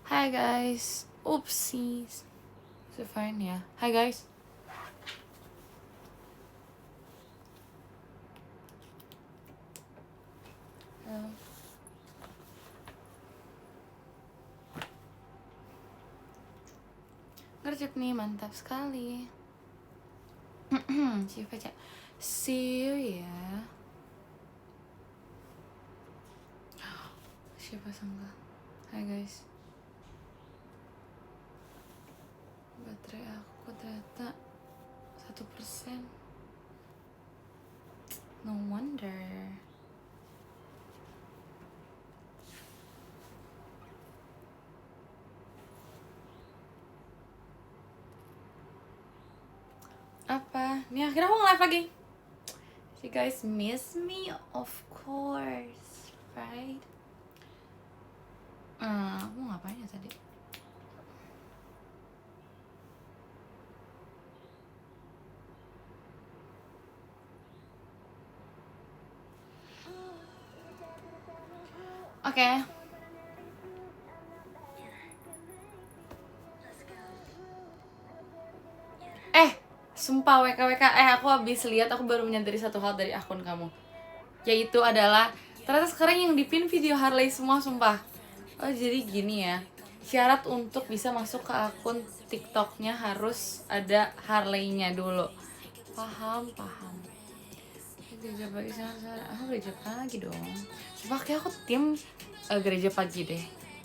Hi guys. Oopsies. Is it fine? Yeah. Hi guys. Hello. Gercep nih, mantap sekali. Siapa aja? See you ya. Siapa sangka? Hai guys. Baterai aku ternyata 1%. No wonder. Apa? Nih akhirnya aku nge-live lagi. You guys miss me? Of course, right? Aku ngapain ya tadi? Oke. Sumpah WKWK, aku habis lihat, aku baru menyadari satu hal dari akun kamu. Yaitu adalah, ternyata sekarang yang dipin video Harley semua, sumpah. Oh jadi gini ya, syarat untuk bisa masuk ke akun TikToknya harus ada Harley-nya dulu. Paham. Gereja pagi sana, aku gereja pagi dong. Sumpah kayak aku tim gereja pagi deh.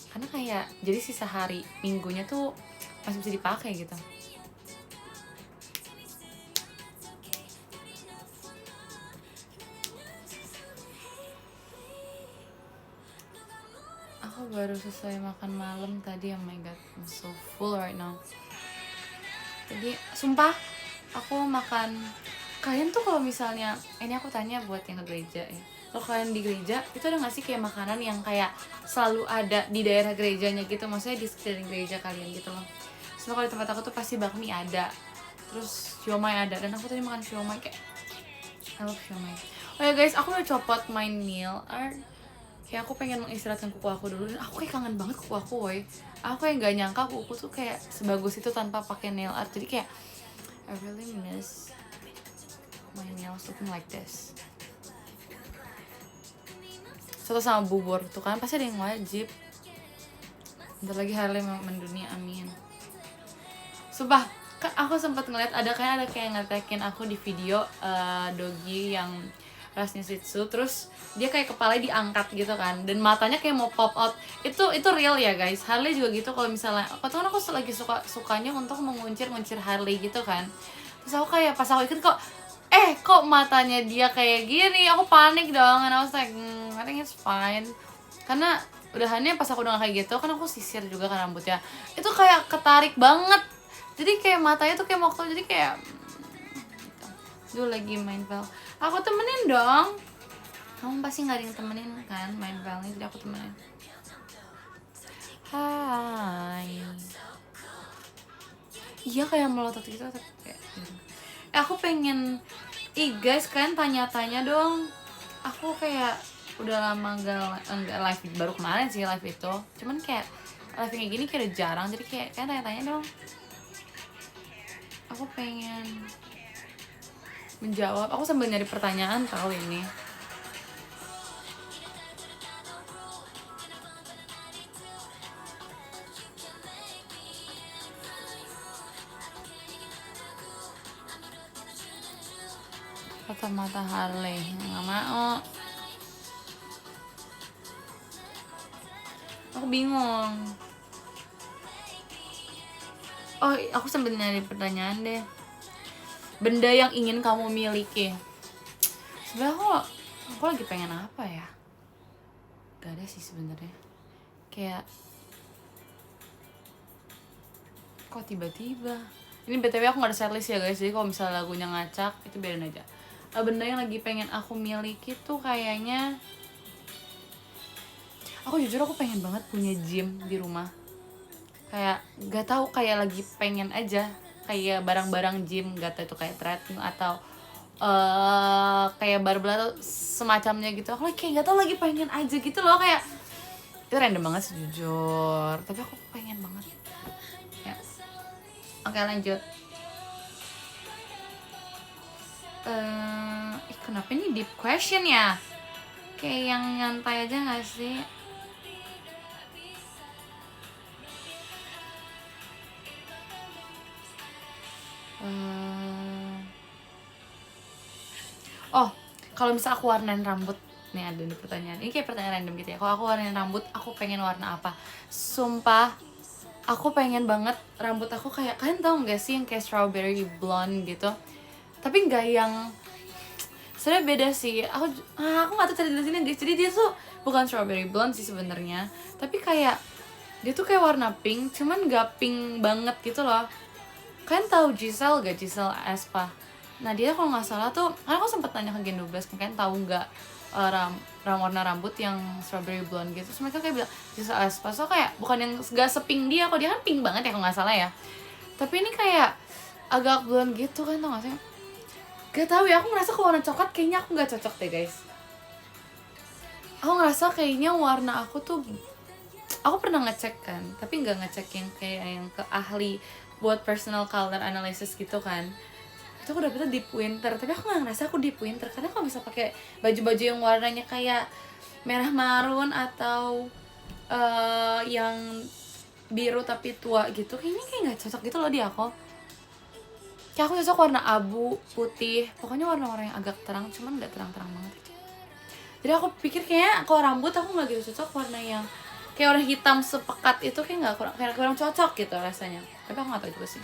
Karena kayak, jadi sisa hari minggunya tuh masih bisa dipakai gitu. Aku baru selesai makan malam tadi. Oh my god, I'm so full right now. Jadi sumpah aku makan. Kalian tuh kalau misalnya, ini aku tanya buat yang ke gereja ya, kalau kalian di gereja itu ada nggak sih kayak makanan yang kayak selalu ada di daerah gerejanya gitu, maksudnya di sekeliling gereja kalian gitu loh. Soalnya kalau di tempat aku tuh pasti bakmi ada, terus siomay ada, dan aku tadi makan siomay kayak I love siomay. Oh ya guys, aku udah copot my nail art. Kayak aku pengen mengistirahatkan kuku aku dulu, dan aku kayak kangen banget kuku aku, woy. Aku kayak gak nyangka kuku tuh kayak sebagus itu tanpa pakai nail art. Jadi kayak I really miss my nails looking like this. Soto sama bubur tuh kan pasti ada yang wajib. Bentar lagi Harley mendunia, amin. Sumpah, kan aku sempat ngeliat ada kayak ngetekin aku di video doggy yang rasnya Shih Tzu, terus dia kayak kepalanya diangkat gitu kan, dan matanya kayak mau pop out. Itu real ya guys. Harley juga gitu. Kalau misalnya aku lagi sukanya untuk menguncir Harley gitu kan, terus aku kayak pas aku ikut kok matanya dia kayak gini, aku panik dong. And I was like, I think it's fine. Karena udahannya pas aku udah kayak gitu kan, aku sisir juga kan rambutnya, itu kayak ketarik banget. Jadi kayak matanya tuh kayak mau keluar, jadi kayak gitu. Dulu lagi main Val, aku temenin dong. Kamu pasti gak ada yang temenin kan main Val ini, jadi aku temenin. Hai. Iya kayak melotot gitu, tapi kayak aku pengen. Guys, kalian tanya-tanya dong. Aku kayak udah lama enggak live, baru kemarin sih live itu. Cuman kayak live kayak gini kayak udah jarang, jadi kayak kalian tanya-tanya dong. Aku pengen menjawab. Aku sambil nyari pertanyaan tahu ini. Kacamata Harley, nggak mau. Aku bingung. Oh, aku sambil nyari pertanyaan deh. Benda yang ingin kamu miliki. Sebenarnya aku lagi pengen apa ya? Gak ada sih sebenarnya. Kayak kok tiba-tiba. Ini BTW aku gak ada setlist ya guys, jadi kalau misalnya lagunya ngacak itu biarin aja. Benda yang lagi pengen aku miliki tuh kayaknya, aku jujur aku pengen banget punya gym di rumah. Kayak gak tahu, kayak lagi pengen aja kayak barang-barang gym, gak tahu itu kayak treadmill atau kayak barbell atau semacamnya gitu. Aku kayak gak tahu, lagi pengen aja gitu loh, kayak Itu random banget sih jujur, tapi aku pengen banget ya. Oke lanjut. Kenapa ini deep question ya? Kayak yang nyantai aja gak sih? Oh, kalau misal aku warnain rambut nih, ada nih pertanyaan. Ini kayak pertanyaan random gitu ya. Kalau aku warnain rambut, aku pengen warna apa? Sumpah, aku pengen banget rambut aku kayak, kalian tau gak sih yang kayak strawberry blonde gitu? Tapi nggak yang, sebenarnya beda sih. Aku nggak tahu cara jelasinnya guys. Jadi dia tuh bukan strawberry blonde sih sebenarnya, tapi kayak dia tuh kayak warna pink, cuman nggak pink banget gitu loh. Kalian tahu Giselle gak? Giselle Aespa. Nah dia kalau nggak salah tuh, karena aku sempet tanya ke Gen 12, kalian tahu nggak warna rambut yang strawberry blonde gitu. Terus mereka kayak bilang Giselle Aespa. So kayak bukan yang gak sepink dia, kalau dia kan pink banget ya kalau nggak salah ya. Tapi ini kayak agak blonde gitu kan, tau gak sih? Gak tau ya, aku ngerasa ke warna coklat kayaknya aku gak cocok deh guys. Aku ngerasa kayaknya warna aku tuh, aku pernah ngecek kan, tapi gak ngecek yang kayak yang ke ahli buat personal color analysis gitu kan. Itu aku dapetnya deep winter, tapi aku gak ngerasa aku deep winter. Karena kalau bisa pakai baju-baju yang warnanya kayak merah marun atau yang biru tapi tua gitu, kayaknya kayak gak cocok gitu loh di aku. Kayak aku cocok warna abu, putih, pokoknya warna-warna yang agak terang, cuman gak terang-terang banget aja. Jadi aku pikir kayak kalau rambut aku gak gitu cocok warna yang kayak warna hitam sepekat itu, kayak kurang cocok gitu rasanya. Tapi aku gak tau juga sih.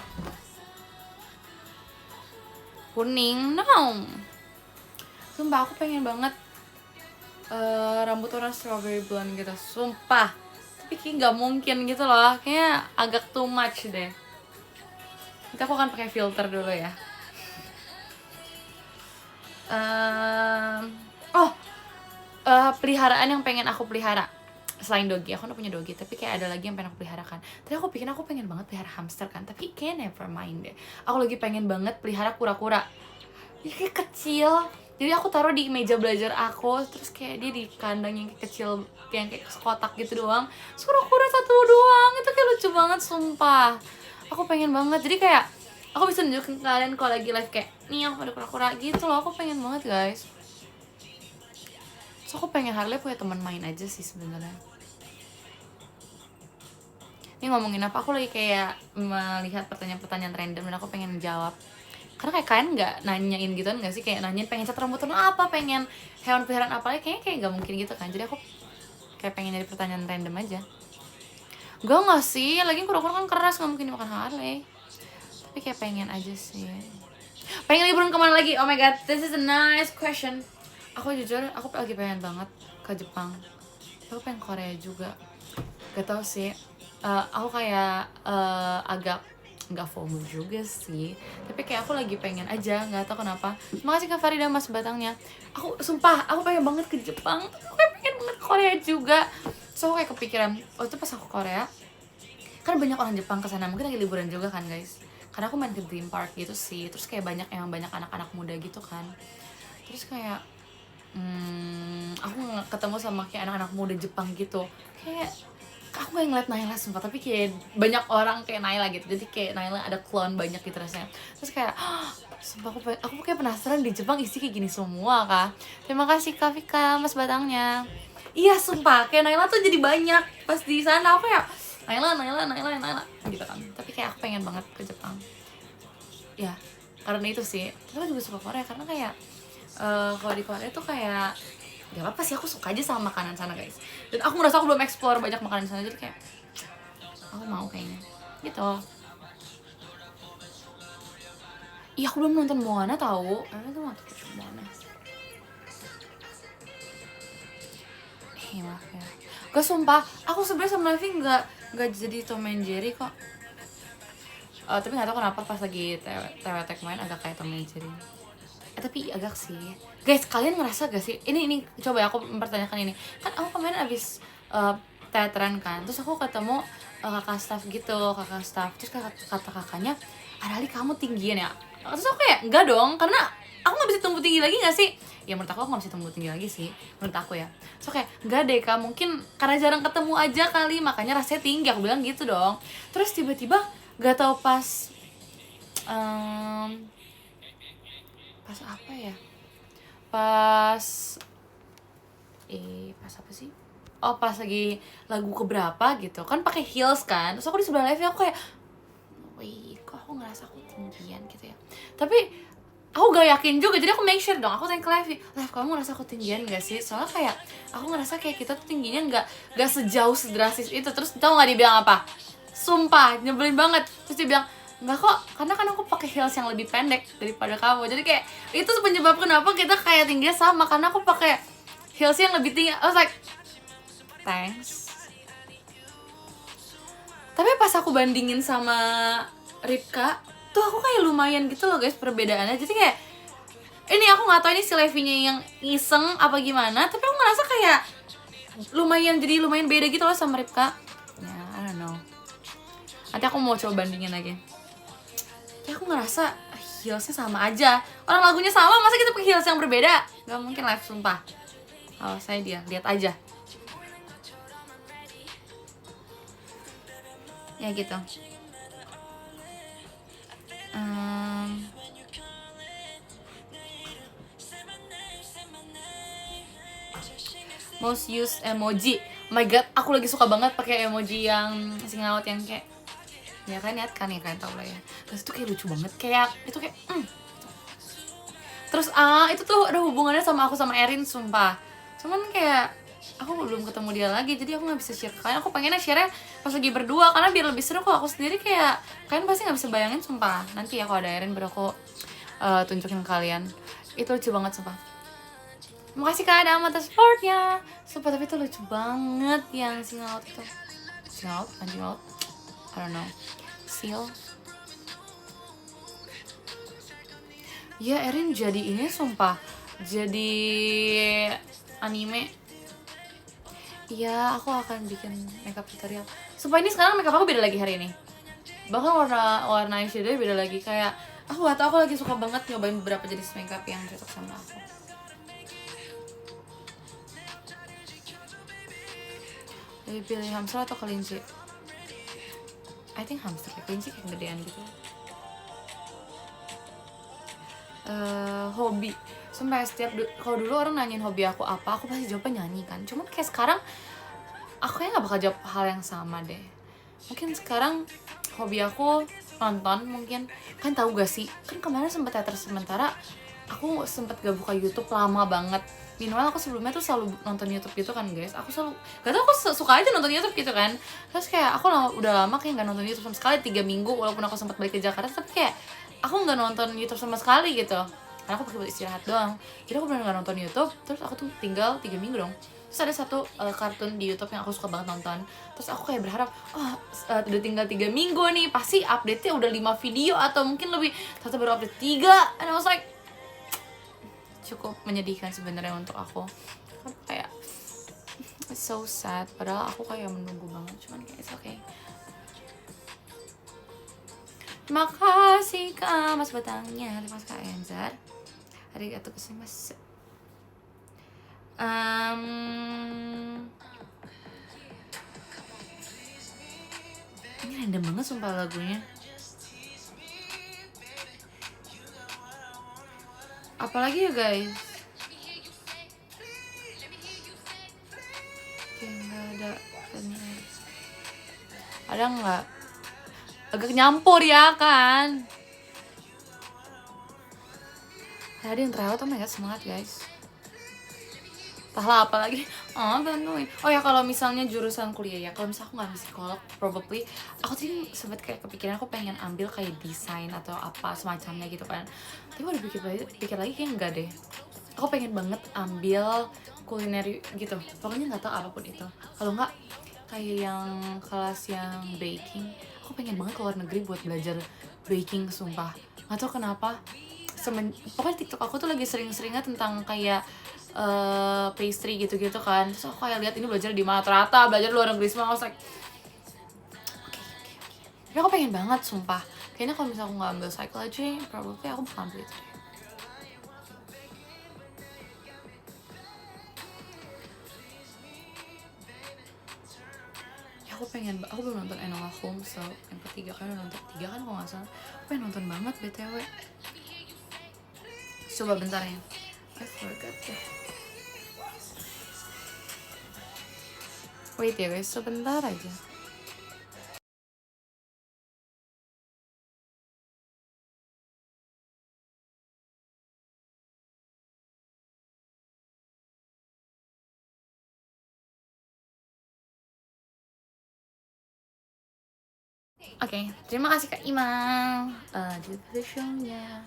Kuning, no. Sumpah aku pengen banget rambut warna strawberry blonde gitu, sumpah. Tapi kayak gak mungkin gitu loh, kayaknya agak too much deh. Nanti aku akan pakai filter dulu ya. Peliharaan yang pengen aku pelihara selain dogi, aku udah punya dogi, tapi kayak ada lagi yang pengen aku peliharakan. Tadi aku pikir aku pengen banget pelihara hamster kan, tapi kayak never mind deh. Aku lagi pengen banget pelihara kura-kura. Dia kayak kecil, jadi aku taruh di meja belajar aku, terus kayak dia di kandang yang kecil, yang kayak kotak gitu doang. Terus kura-kura satu doang, itu kayak lucu banget sumpah. Aku pengen banget, jadi kayak aku bisa nunjukin ke kalian kalau lagi live kayak nih aku ada kura-kura gitu loh. Aku pengen banget guys. So aku pengen Harley punya teman main aja sih sebenarnya. Ini ngomongin apa? Aku lagi kayak melihat pertanyaan-pertanyaan random dan aku pengen jawab. Karena kayak kalian nggak nanyain gitu kan nggak sih, kayak nanyain pengen cat rambut apa, pengen hewan peliharaan apa, kayaknya nggak mungkin gitu kan. Jadi aku kayak pengen nyari pertanyaan random aja. Nggak sih, lagi kura-kura kan keras, nggak mungkin dimakan Harley. Tapi kayak pengen aja sih. Pengen liburan kemana lagi? Oh my god, this is a nice question. Aku jujur, aku lagi pengen banget ke Jepang. Aku pengen Korea juga. Gak tau sih. Aku kayak agak nggak FOMO juga sih, tapi kayak aku lagi pengen aja, nggak tau kenapa. Makasih Kak Farida Mas Batangnya. Aku sumpah, aku pengen banget ke Jepang, tapi aku pengen banget ke Korea juga. So aku kayak kepikiran, itu pas aku Korea, kan banyak orang Jepang kesana, mungkin lagi liburan juga kan guys. Karena aku main ke Dream Park gitu sih, terus kayak banyak anak-anak muda gitu kan. Terus kayak aku ketemu sama kayak anak-anak muda Jepang gitu, kayak aku gak ngeliat Naila sumpah, tapi kayak banyak orang kayak Naila gitu, jadi kayak Naila ada clone banyak gitu rasanya. Terus kayak sumpah aku kayak penasaran di Jepang isi kayak gini semua Kak. Terima kasih Kak Vika Mas Batangnya. Iya sumpah, kayak Naila tuh jadi banyak pas di sana. Aku kayak Naila gitu kan. Tapi kayak aku pengen banget ke Jepang ya, karena itu sih. Tapi aku juga suka Korea karena kayak kalau di Korea tuh kayak gak apa sih, aku suka aja sama makanan sana guys. Dan aku merasa aku belum explore banyak makanan sana, jadi kayak aku mau kayaknya gitu. Iya aku belum nonton Moana tahu, karena tuh nonton Moana. Maaf ya. Gak sumpah, aku sebenarnya sama Levi nggak jadi Tom and Jerry kok. Tapi nggak tahu kenapa pas lagi TWT main agak kayak Tom and Jerry. Tapi agak sih guys, kalian ngerasa gak sih ini coba ya aku mempertanyakan ini. Kan aku kemarin abis teateran kan, terus aku ketemu kakak staff, terus kata kakaknya, Arali kamu tinggian ya. Terus aku kayak enggak dong, karena aku nggak bisa tumbuh tinggi lagi nggak sih? Ya menurut aku nggak bisa tumbuh tinggi lagi sih, menurut aku ya. So kayak nggak deh Kak, mungkin karena jarang ketemu aja kali makanya rasanya tinggi, aku bilang gitu dong. Terus tiba-tiba nggak tahu pas apa ya, pas pas apa sih, oh pas lagi lagu keberapa gitu kan pakai heels kan, terus aku di sebelah live aku kayak wih kok aku ngerasa aku tinggian gitu ya, tapi aku gak yakin juga, jadi aku make sure dong, aku tanya ke Levi, Lev kamu ngerasa aku tinggian gak sih, soalnya kayak aku ngerasa kayak kita tuh tingginya gak sejauh sedrastis itu. Terus tau gak dia bilang apa, sumpah nyebelin banget, terus dia bilang nggak kok, karena kan aku pakai heels yang lebih pendek daripada kamu, jadi kayak itu penyebab kenapa kita kayak tingginya sama, karena aku pakai heels yang lebih tinggi. I was like thanks. Tapi pas aku bandingin sama Ripka tuh aku kayak lumayan gitu loh guys perbedaannya. Jadi kayak ini aku nggak tahu ini si Levinya yang iseng apa gimana, tapi aku ngerasa kayak lumayan beda gitu loh sama Ripka ya. I don't know, nanti aku mau coba bandingin lagi. Ya aku ngerasa heelsnya sama aja, orang lagunya sama masa kita pakai heels yang berbeda, nggak mungkin live sumpah. Oh saya dia lihat aja ya gitu. Most used emoji, oh my god aku lagi suka banget pakai emoji yang single out yang kayak ya kan, lihat kan ya, kalian tau lah ya. Terus itu kayak lucu banget, kayak itu kayak terus itu tuh ada hubungannya sama aku sama Erin sumpah, cuman kayak aku belum ketemu dia lagi, jadi aku nggak bisa share ke kalian. Aku pengennya share pas lagi berdua karena biar lebih seru. Kalau aku sendiri kayak kalian pasti nggak bisa bayangin sumpah. Nanti ya kalau ada Erin baru aku tunjukin ke kalian. Itu lucu banget sumpah. Makasih Kak ada amat supportnya sumpah, tapi itu lucu banget yang single out itu. Single out? Anjing out? I don't know. Seal. Ya Erin jadi ini sumpah, jadi anime. Iya aku akan bikin makeup tutorial. Sumpah ini sekarang makeup aku beda lagi hari ini. Bahkan warna eyeshadow beda lagi. Kayak aku gak tau, aku lagi suka banget nyobain beberapa jenis makeup yang cocok sama aku. Lebih pilih hamster atau kelinci? I think hamster, kelinci kayak gedean gitu. Hobi, sumpah setiap kalau dulu orang nanyain hobi aku apa, aku pasti jawabnya nyanyi kan. Cuman kayak sekarang aku nggak bakal jawab hal yang sama deh. Mungkin sekarang hobi aku nonton, mungkin kan tahu gak sih, kan kemarin sempet teater sementara, aku sempet gak buka YouTube lama banget. Minimal aku sebelumnya tuh selalu nonton YouTube gitu kan guys. Aku selalu gak tau, aku suka aja nonton YouTube gitu kan. Terus kayak aku udah lama kayak gak nonton YouTube sama sekali, 3 minggu walaupun aku sempet balik ke Jakarta, tapi kayak aku nggak nonton YouTube sama sekali gitu karena aku pakai buat istirahat doang. Jadi aku benar nggak nonton YouTube. Terus aku tuh tinggal 3 minggu dong. Terus ada satu kartun di YouTube yang aku suka banget nonton. Terus aku kayak berharap udah tinggal 3 minggu nih, pasti update-nya udah 5 video atau mungkin lebih. Ternyata baru update 3. And I was like cukup menyedihkan sebenarnya untuk aku. Kayak it's so sad, padahal aku kayak menunggu banget, cuman kayak it's okay. Terima kasih Kak Mas Batangnya, terima kasih Kak Enzar. Arigatou gozaimasu. Ini random banget sumpah lagunya. Apalagi ya guys? Oke, nggak ada. Ada nggak? Agak nyampur ya kan. Ada yang terawat, oh my god semangat guys. Entahlah apa lagi. Bantuin. Oh ya kalau misalnya jurusan kuliah ya, kalau misalnya aku nggak psikolog, probably aku tuh sempet kayak kepikiran aku pengen ambil kayak desain atau apa semacamnya gitu kan. Tapi udah pikir lagi kayak enggak deh. Aku pengen banget ambil kuliner gitu. Pokoknya nggak tahu apapun itu. Kalau nggak kayak yang kelas yang baking, aku pengen banget keluar negeri buat belajar baking sumpah. Nggak tahu kenapa. Pokoknya TikTok aku tuh lagi sering-seringnya tentang kayak pastry gitu-gitu kan. Terus aku kayak lihat ini belajar di mana, ternyata belajar luar negeri semua. Aku like okay. Tapi aku pengen banget sumpah. Kayaknya kalau misalnya aku nggak ambil psychology, probably aku bakal ambil itu deh. aku belum nonton Enola Holmes, so yang ketiga kan udah nonton 3 kan kalau nggak salah. Aku pengen nonton banget BTW. Coba bentar ya, I forgot deh. Wait ya guys, sebentar aja. Oke, terima kasih Kak Ima di show-nya.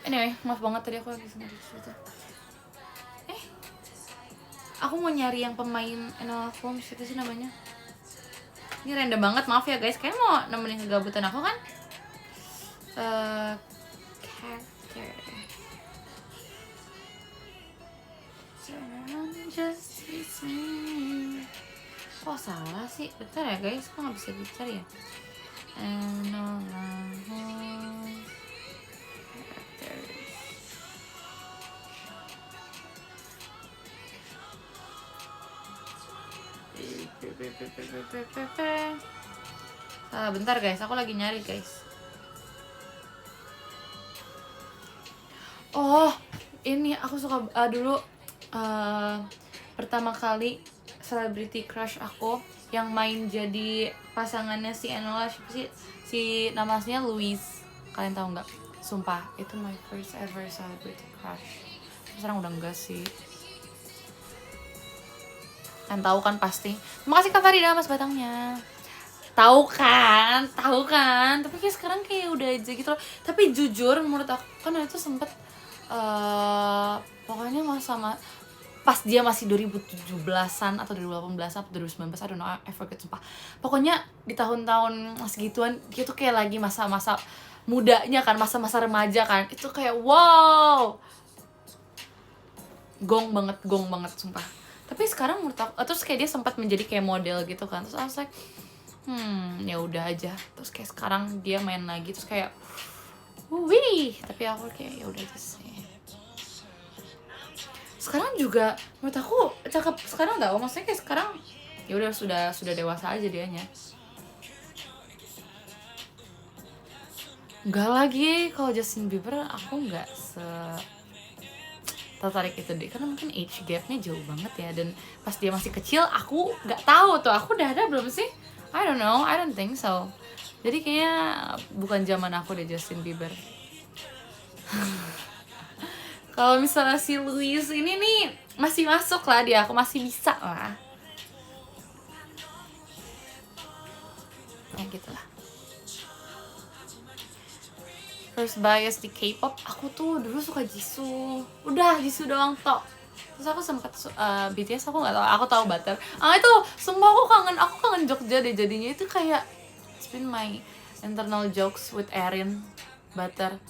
Anyway, maaf banget tadi aku lagi sendiri cerita. Aku mau nyari yang pemain Enola Holmes, siapa sih namanya? Ini random banget, maaf ya guys. Kalian mau nemenin kegabutan aku kan? Character. Justice me. Kok salah sih? Bentar ya guys, kok nggak bisa dicari ya? Enola Holmes characters. Bentar guys, aku lagi nyari guys. Oh, ini aku suka dulu pertama kali celebrity crush aku yang main jadi pasangannya si Enola, siapa sih? Si namanya Louise. Kalian tahu nggak? Sumpah, itu my first ever celebrity crush. Sekarang udah enggak sih. Kalian tahu kan pasti. Terima kasih Kak Farida mas batangnya. Tahu kan? Tapi kayak sekarang kayak udah aja gitu loh. Tapi jujur menurut aku kan itu sempet pokoknya masa pas dia masih 2017-an atau 2018 atau 2019, I don't know, I forget sumpah. Pokoknya di tahun-tahun segituan dia tuh kayak lagi masa-masa mudanya kan, masa-masa remaja kan. Itu kayak wow. Gong banget sumpah. Tapi sekarang menurut aku terus kayak dia sempat menjadi kayak model gitu kan. Terus I was like, ya udah aja. Terus kayak sekarang dia main lagi terus kayak wih, tapi aku kayak ya udah aja sih. Sekarang juga menurut aku cakep sekarang tau, maksudnya kayak sekarang ya udah sudah dewasa aja dianya. Enggak lagi, kalau Justin Bieber aku nggak tertarik itu deh, karena mungkin age gapnya jauh banget ya, dan pas dia masih kecil aku nggak tahu tuh aku udah ada belum sih, I don't know, I don't think so. Jadi kayaknya bukan zaman aku deh Justin Bieber. Kalau misalnya si Louise ini nih masih masuk lah dia, aku masih bisa lah. Ya gitu lah. First bias di K-pop, aku tuh dulu suka Jisoo. Udah Jisoo doang tok. Terus aku sempet BTS aku nggak tahu, aku tahu Butter. Itu sumpah aku kangen Jogja deh jadinya, itu kayak it's been my internal jokes with Erin, Butter.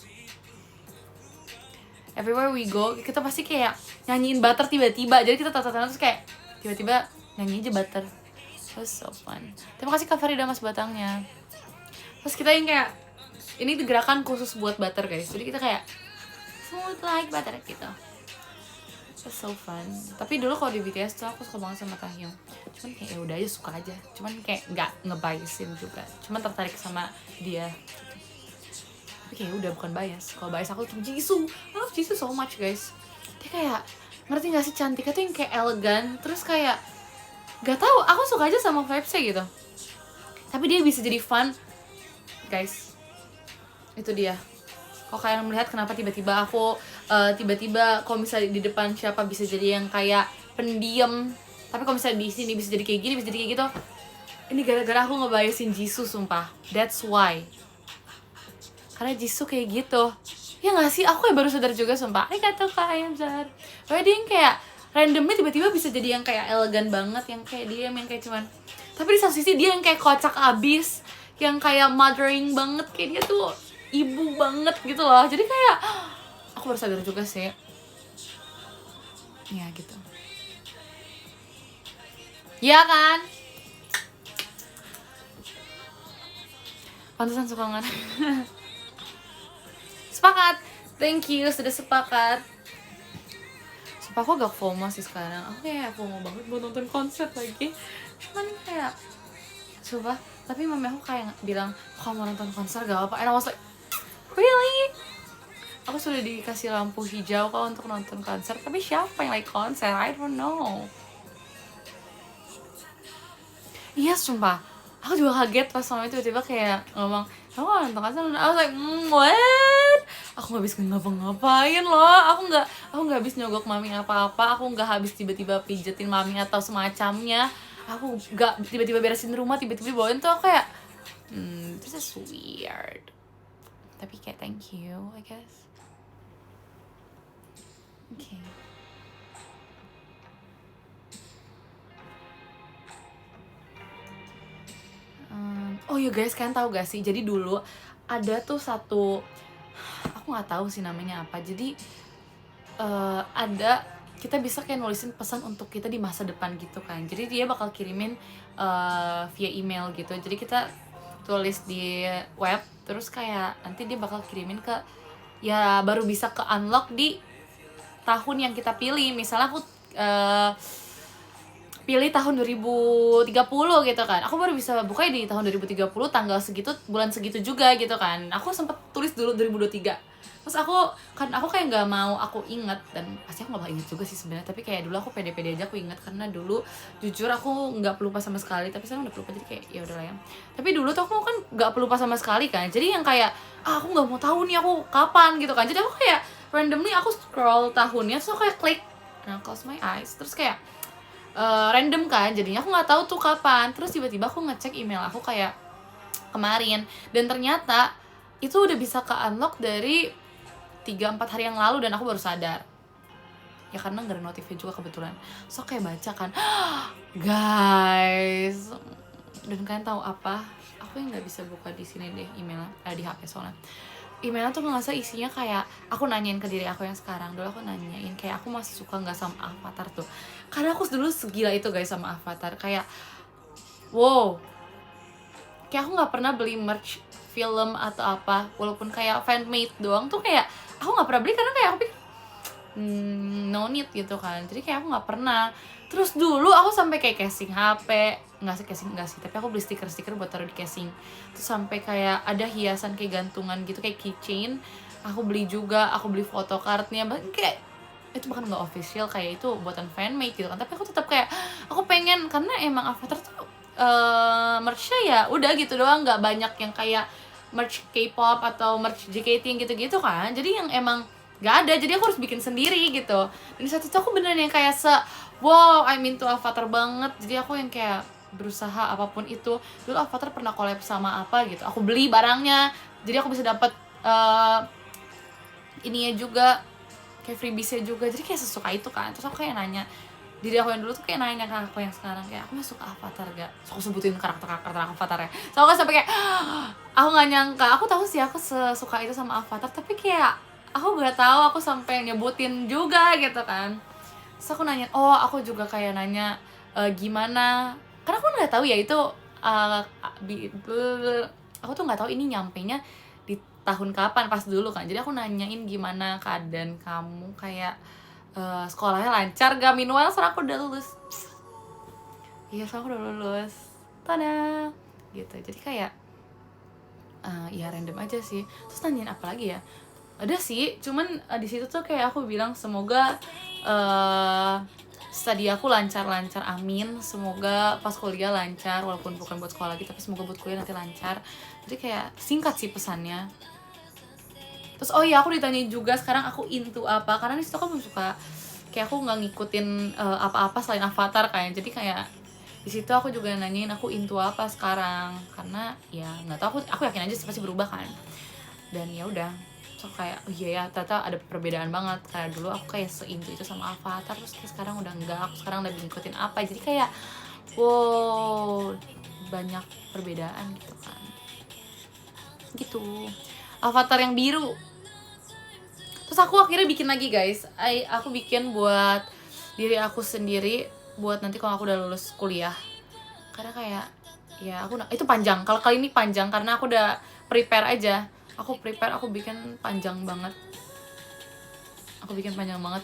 Everywhere we go kita pasti kayak nyanyiin Butter tiba-tiba, jadi kita tata-tata terus kayak tiba-tiba nyanyi aja Butter. That's so fun. Terima kasih Kak Farida mas batangnya. Terus kita yang kayak ini gerakan khusus buat Butter guys, jadi kita kayak smooth like butter gitu. That's so fun. Tapi dulu kalau di BTS tuh aku suka banget sama Taehyung. Cuman kayak ya udah aja suka aja. Cuman kayak nggak ngebiasin juga. Cuman tertarik sama dia. Tapi kayak udah bukan bias. Kalau bias aku tuh Jisoo. I love Jisoo so much guys. Dia kayak ngerti nggak sih, cantiknya tuh yang kayak elegan. Terus kayak nggak tahu, aku suka aja sama vibesnya gitu. Tapi dia bisa jadi fun guys. Itu dia. Kalau kalian melihat kenapa tiba-tiba aku tiba-tiba kalau misalnya di depan siapa bisa jadi yang kayak pendiam, tapi kalau misalnya di sini bisa jadi kayak gini, bisa jadi kayak gitu. Ini gara-gara aku ngebiasin Jisoo sumpah. That's why. Karena Jisoo kayak gitu. Ya nggak sih? Aku baru sadar juga sumpah. Arigatou Kak Ayamzar. Kayak dia yang kayak randomnya tiba-tiba bisa jadi yang kayak elegan banget, yang kayak dia yang kayak cuman. Tapi di satu sisi dia yang kayak kocak abis, yang kayak mothering banget, kayak dia tuh ibu banget gitu loh. Jadi kayak aku baru sadar juga sih. Ya gitu. Ya kan? Pantesan suka nggak. Sepakat. Thank you sudah sepakat. Sumpah aku agak FOMO sih sekarang. Aku kayak FOMO banget buat nonton konser lagi. Cuman kayak coba, tapi mami aku kayak bilang, kamu mau nonton konser gak apa-apa. And I was like, really? Aku sudah dikasih lampu hijau kok untuk nonton konser, tapi siapa yang like konser? I don't know. Iya, sumpah. Aku juga kaget pas mami tiba-tiba kayak ngomong, kamu mau nonton konser? I was like, what? Aku gak habis ngapa-ngapain loh. Aku nggak habis nyogok mami apa-apa. Aku nggak habis tiba-tiba pijetin mami atau semacamnya. Aku nggak tiba-tiba beresin rumah, tiba-tiba bawain tuh. Aku kayak, this is weird. Tapi kayak thank you, I guess. Oke. Oh ya guys, kalian tahu gak sih? Jadi dulu ada tuh satu, aku nggak tahu sih namanya apa. Jadi ada, kita bisa kayak nulisin pesan untuk kita di masa depan gitu kan. Jadi dia bakal kirimin via email gitu. Jadi kita tulis di web, terus kayak nanti dia bakal kirimin ke, ya baru bisa ke unlock di tahun yang kita pilih. Misalnya aku pilih tahun 2030 gitu kan, aku baru bisa buka di tahun 2030 tanggal segitu, bulan segitu juga gitu kan. Aku sempet tulis dulu 2023, terus aku kayak nggak mau aku inget, dan pasti aku nggak bakal inget juga sih sebenarnya, tapi kayak dulu aku pede-pede aja aku inget, karena dulu jujur aku nggak pelupa sama sekali, tapi sekarang udah pelupa jadi kayak ya udahlah ya. Tapi dulu tuh aku kan nggak pelupa sama sekali kan, jadi yang kayak aku nggak mau tahu nih aku kapan gitu kan, jadi aku kayak randomly aku scroll tahunnya, terus aku kayak klik, nah close my eyes, terus kayak random kan, jadinya aku nggak tahu tuh kapan. Terus tiba-tiba aku ngecek email aku kayak kemarin, dan ternyata itu udah bisa ke unlock dari 3-4 hari yang lalu, dan aku baru sadar ya karena nggak ada notifnya juga kebetulan. So kayak baca kan, guys, dan kalian tahu apa, aku yang nggak bisa buka di sini deh emailnya, di HP soalnya. Emailnya tuh nggak usah isinya kayak aku nanyain ke diri aku yang sekarang. Dulu aku nanyain kayak aku masih suka nggak sama Avatar tuh, karena aku dulu segila itu guys sama Avatar. Kayak wow, kayak aku nggak pernah beli merch film atau apa, walaupun kayak fanmade doang tuh kayak aku nggak pernah beli, karena kayak aku pikir no need gitu kan. Jadi kayak aku nggak pernah. Terus dulu aku sampai kayak casing HP, nggak sih, tapi aku beli stiker buat taruh di casing. Terus sampai kayak ada hiasan kayak gantungan gitu, kayak keychain, aku beli juga. Aku beli photocardnya, kayak itu bahkan nggak official, kayak itu buatan fanmade gitu kan. Tapi aku tetap kayak aku pengen, karena emang Avatar tuh merchnya ya udah gitu doang, nggak banyak yang kayak merch K-pop atau merch JKT yang gitu-gitu kan. Jadi yang emang nggak ada, jadi aku harus bikin sendiri gitu. Dan di saat itu aku beneran yang kayak wow, I'm into Avatar banget. Jadi aku yang kayak berusaha apapun itu. Dulu Avatar pernah collab sama apa gitu, aku beli barangnya, jadi aku bisa dapat ininya juga, kayak freebiesnya juga. Jadi kayak sesuka itu kan. Terus aku kayak nanya diri aku yang dulu tuh, kayak nanya ke aku yang sekarang, kayak aku masih suka Avatar gak? So aku sebutin karakter Avatar ya. So aku sampai kayak aku nggak nyangka, aku tahu sih aku sesuka itu sama Avatar, tapi kayak aku gak tahu aku sampai nyebutin juga gitu kan. Terus aku nanya, aku juga kayak nanya gimana, karena aku nggak tahu ya itu aku tuh nggak tahu ini nyampenya di tahun kapan pas dulu kan. Jadi aku nanyain gimana keadaan kamu, kayak sekolahnya lancar gak, minimal sekarang aku udah lulus. Iya, sekarang aku udah lulus, tada gitu. Jadi kayak ya random aja sih. Terus nanyain apa lagi ya, ada sih, cuman di situ tuh kayak aku bilang semoga studi aku lancar-lancar, amin. Semoga pas kuliah lancar, walaupun bukan buat sekolah lagi, tapi semoga buat kuliah nanti lancar. Jadi kayak singkat sih pesannya. Terus aku ditanyain juga sekarang aku into apa, karena di situ aku belum suka, kayak aku nggak ngikutin apa-apa selain Avatar kan. Jadi kayak di situ aku juga nanyain aku into apa sekarang, karena ya nggak tahu, aku yakin aja sih pasti berubah kan. Dan ya udah, so kayak iya ya, ternyata ada perbedaan banget. Kayak dulu aku kayak seintu itu sama Avatar, terus kayak sekarang udah enggak, aku sekarang lebih ngikutin apa. Jadi kayak wow, banyak perbedaan gitu kan. Gitu. Avatar yang biru. Terus aku akhirnya bikin lagi guys, aku bikin buat diri aku sendiri, buat nanti kalau aku udah lulus kuliah. Karena kayak ya itu panjang, kalau kali ini panjang karena aku udah prepare aja. Aku bikin panjang banget.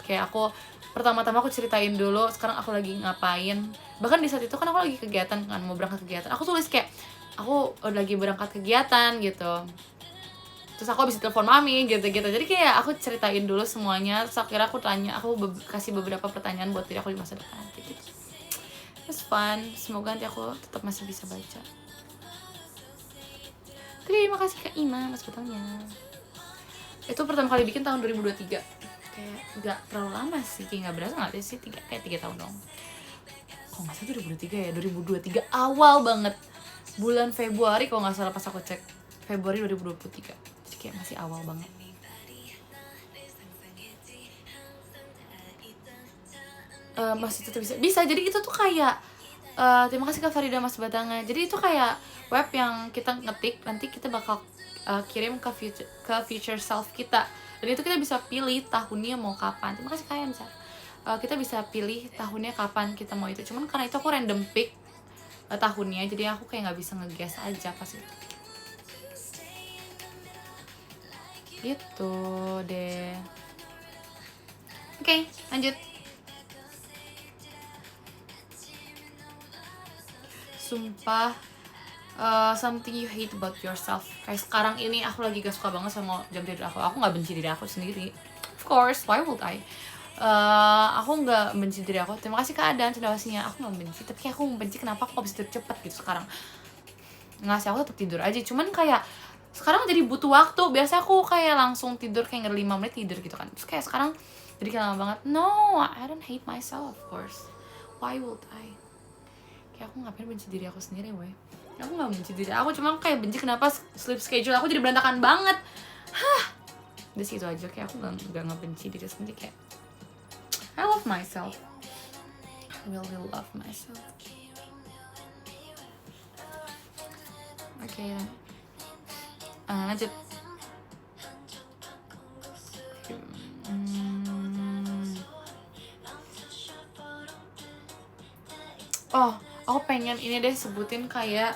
Kayak aku pertama-tama aku ceritain dulu sekarang aku lagi ngapain. Bahkan di saat itu kan aku lagi kegiatan kan, mau berangkat kegiatan, aku tulis kayak aku lagi berangkat kegiatan gitu, terus aku habis telepon mami gitu-gitu. Jadi kayak aku ceritain dulu semuanya, terus akhirnya aku tanya, aku kasih beberapa pertanyaan buat diri aku di masa depan gitu. It's fun, semoga nanti aku tetap masih bisa baca. Terima kasih Kak Ima mas betulnya. Itu pertama kali bikin tahun 2023, kayak gak terlalu lama sih, kayak gak berasa gak sih, kayak 3 tahun dong. Kok gak salah 2023 ya, 2023 awal banget, bulan Februari kalau gak salah pas aku cek, Februari 2023. Jadi kayak masih awal banget. Masih tetap bisa. Jadi itu tuh kayak terima kasih Kak Farida Mas Batanga. Jadi itu kayak web yang kita ngetik, nanti kita bakal kirim ke future self kita. Dan itu kita bisa pilih tahunnya mau kapan. Terima kasih Kak Yamsa. Kita bisa pilih tahunnya kapan kita mau itu. Cuman karena itu aku random pick tahunnya, jadi aku kayak nggak bisa nge-guess aja pas itu. Gitu deh. Oke, lanjut. Sumpah, something you hate about yourself. Kayak sekarang ini aku lagi gak suka banget sama jam tidur aku. Aku gak benci diri aku sendiri. Of course, why would I? Aku gak benci diri aku. Terima kasih keadaan situasinya. Aku gak benci, tapi kayak aku membenci kenapa aku gak bisa tidur cepet gitu sekarang. Nggak sih, aku tetap tidur aja. Cuman kayak sekarang jadi butuh waktu. Biasanya aku kayak langsung tidur kayak 5 menit tidur gitu kan. Terus kayak sekarang jadi kayak lama banget. No, I don't hate myself, of course. Why would I? Kayak aku ngapain benci diri aku sendiri, weh. Aku gak benci diri aku, cuma kayak benci kenapa sleep schedule aku jadi berantakan banget. Udah situ aja, kayak aku gak ngebenci diri sendiri. Kayak I love myself. I really love myself. Oke, lanjut. Oh, aku pengen ini deh sebutin kayak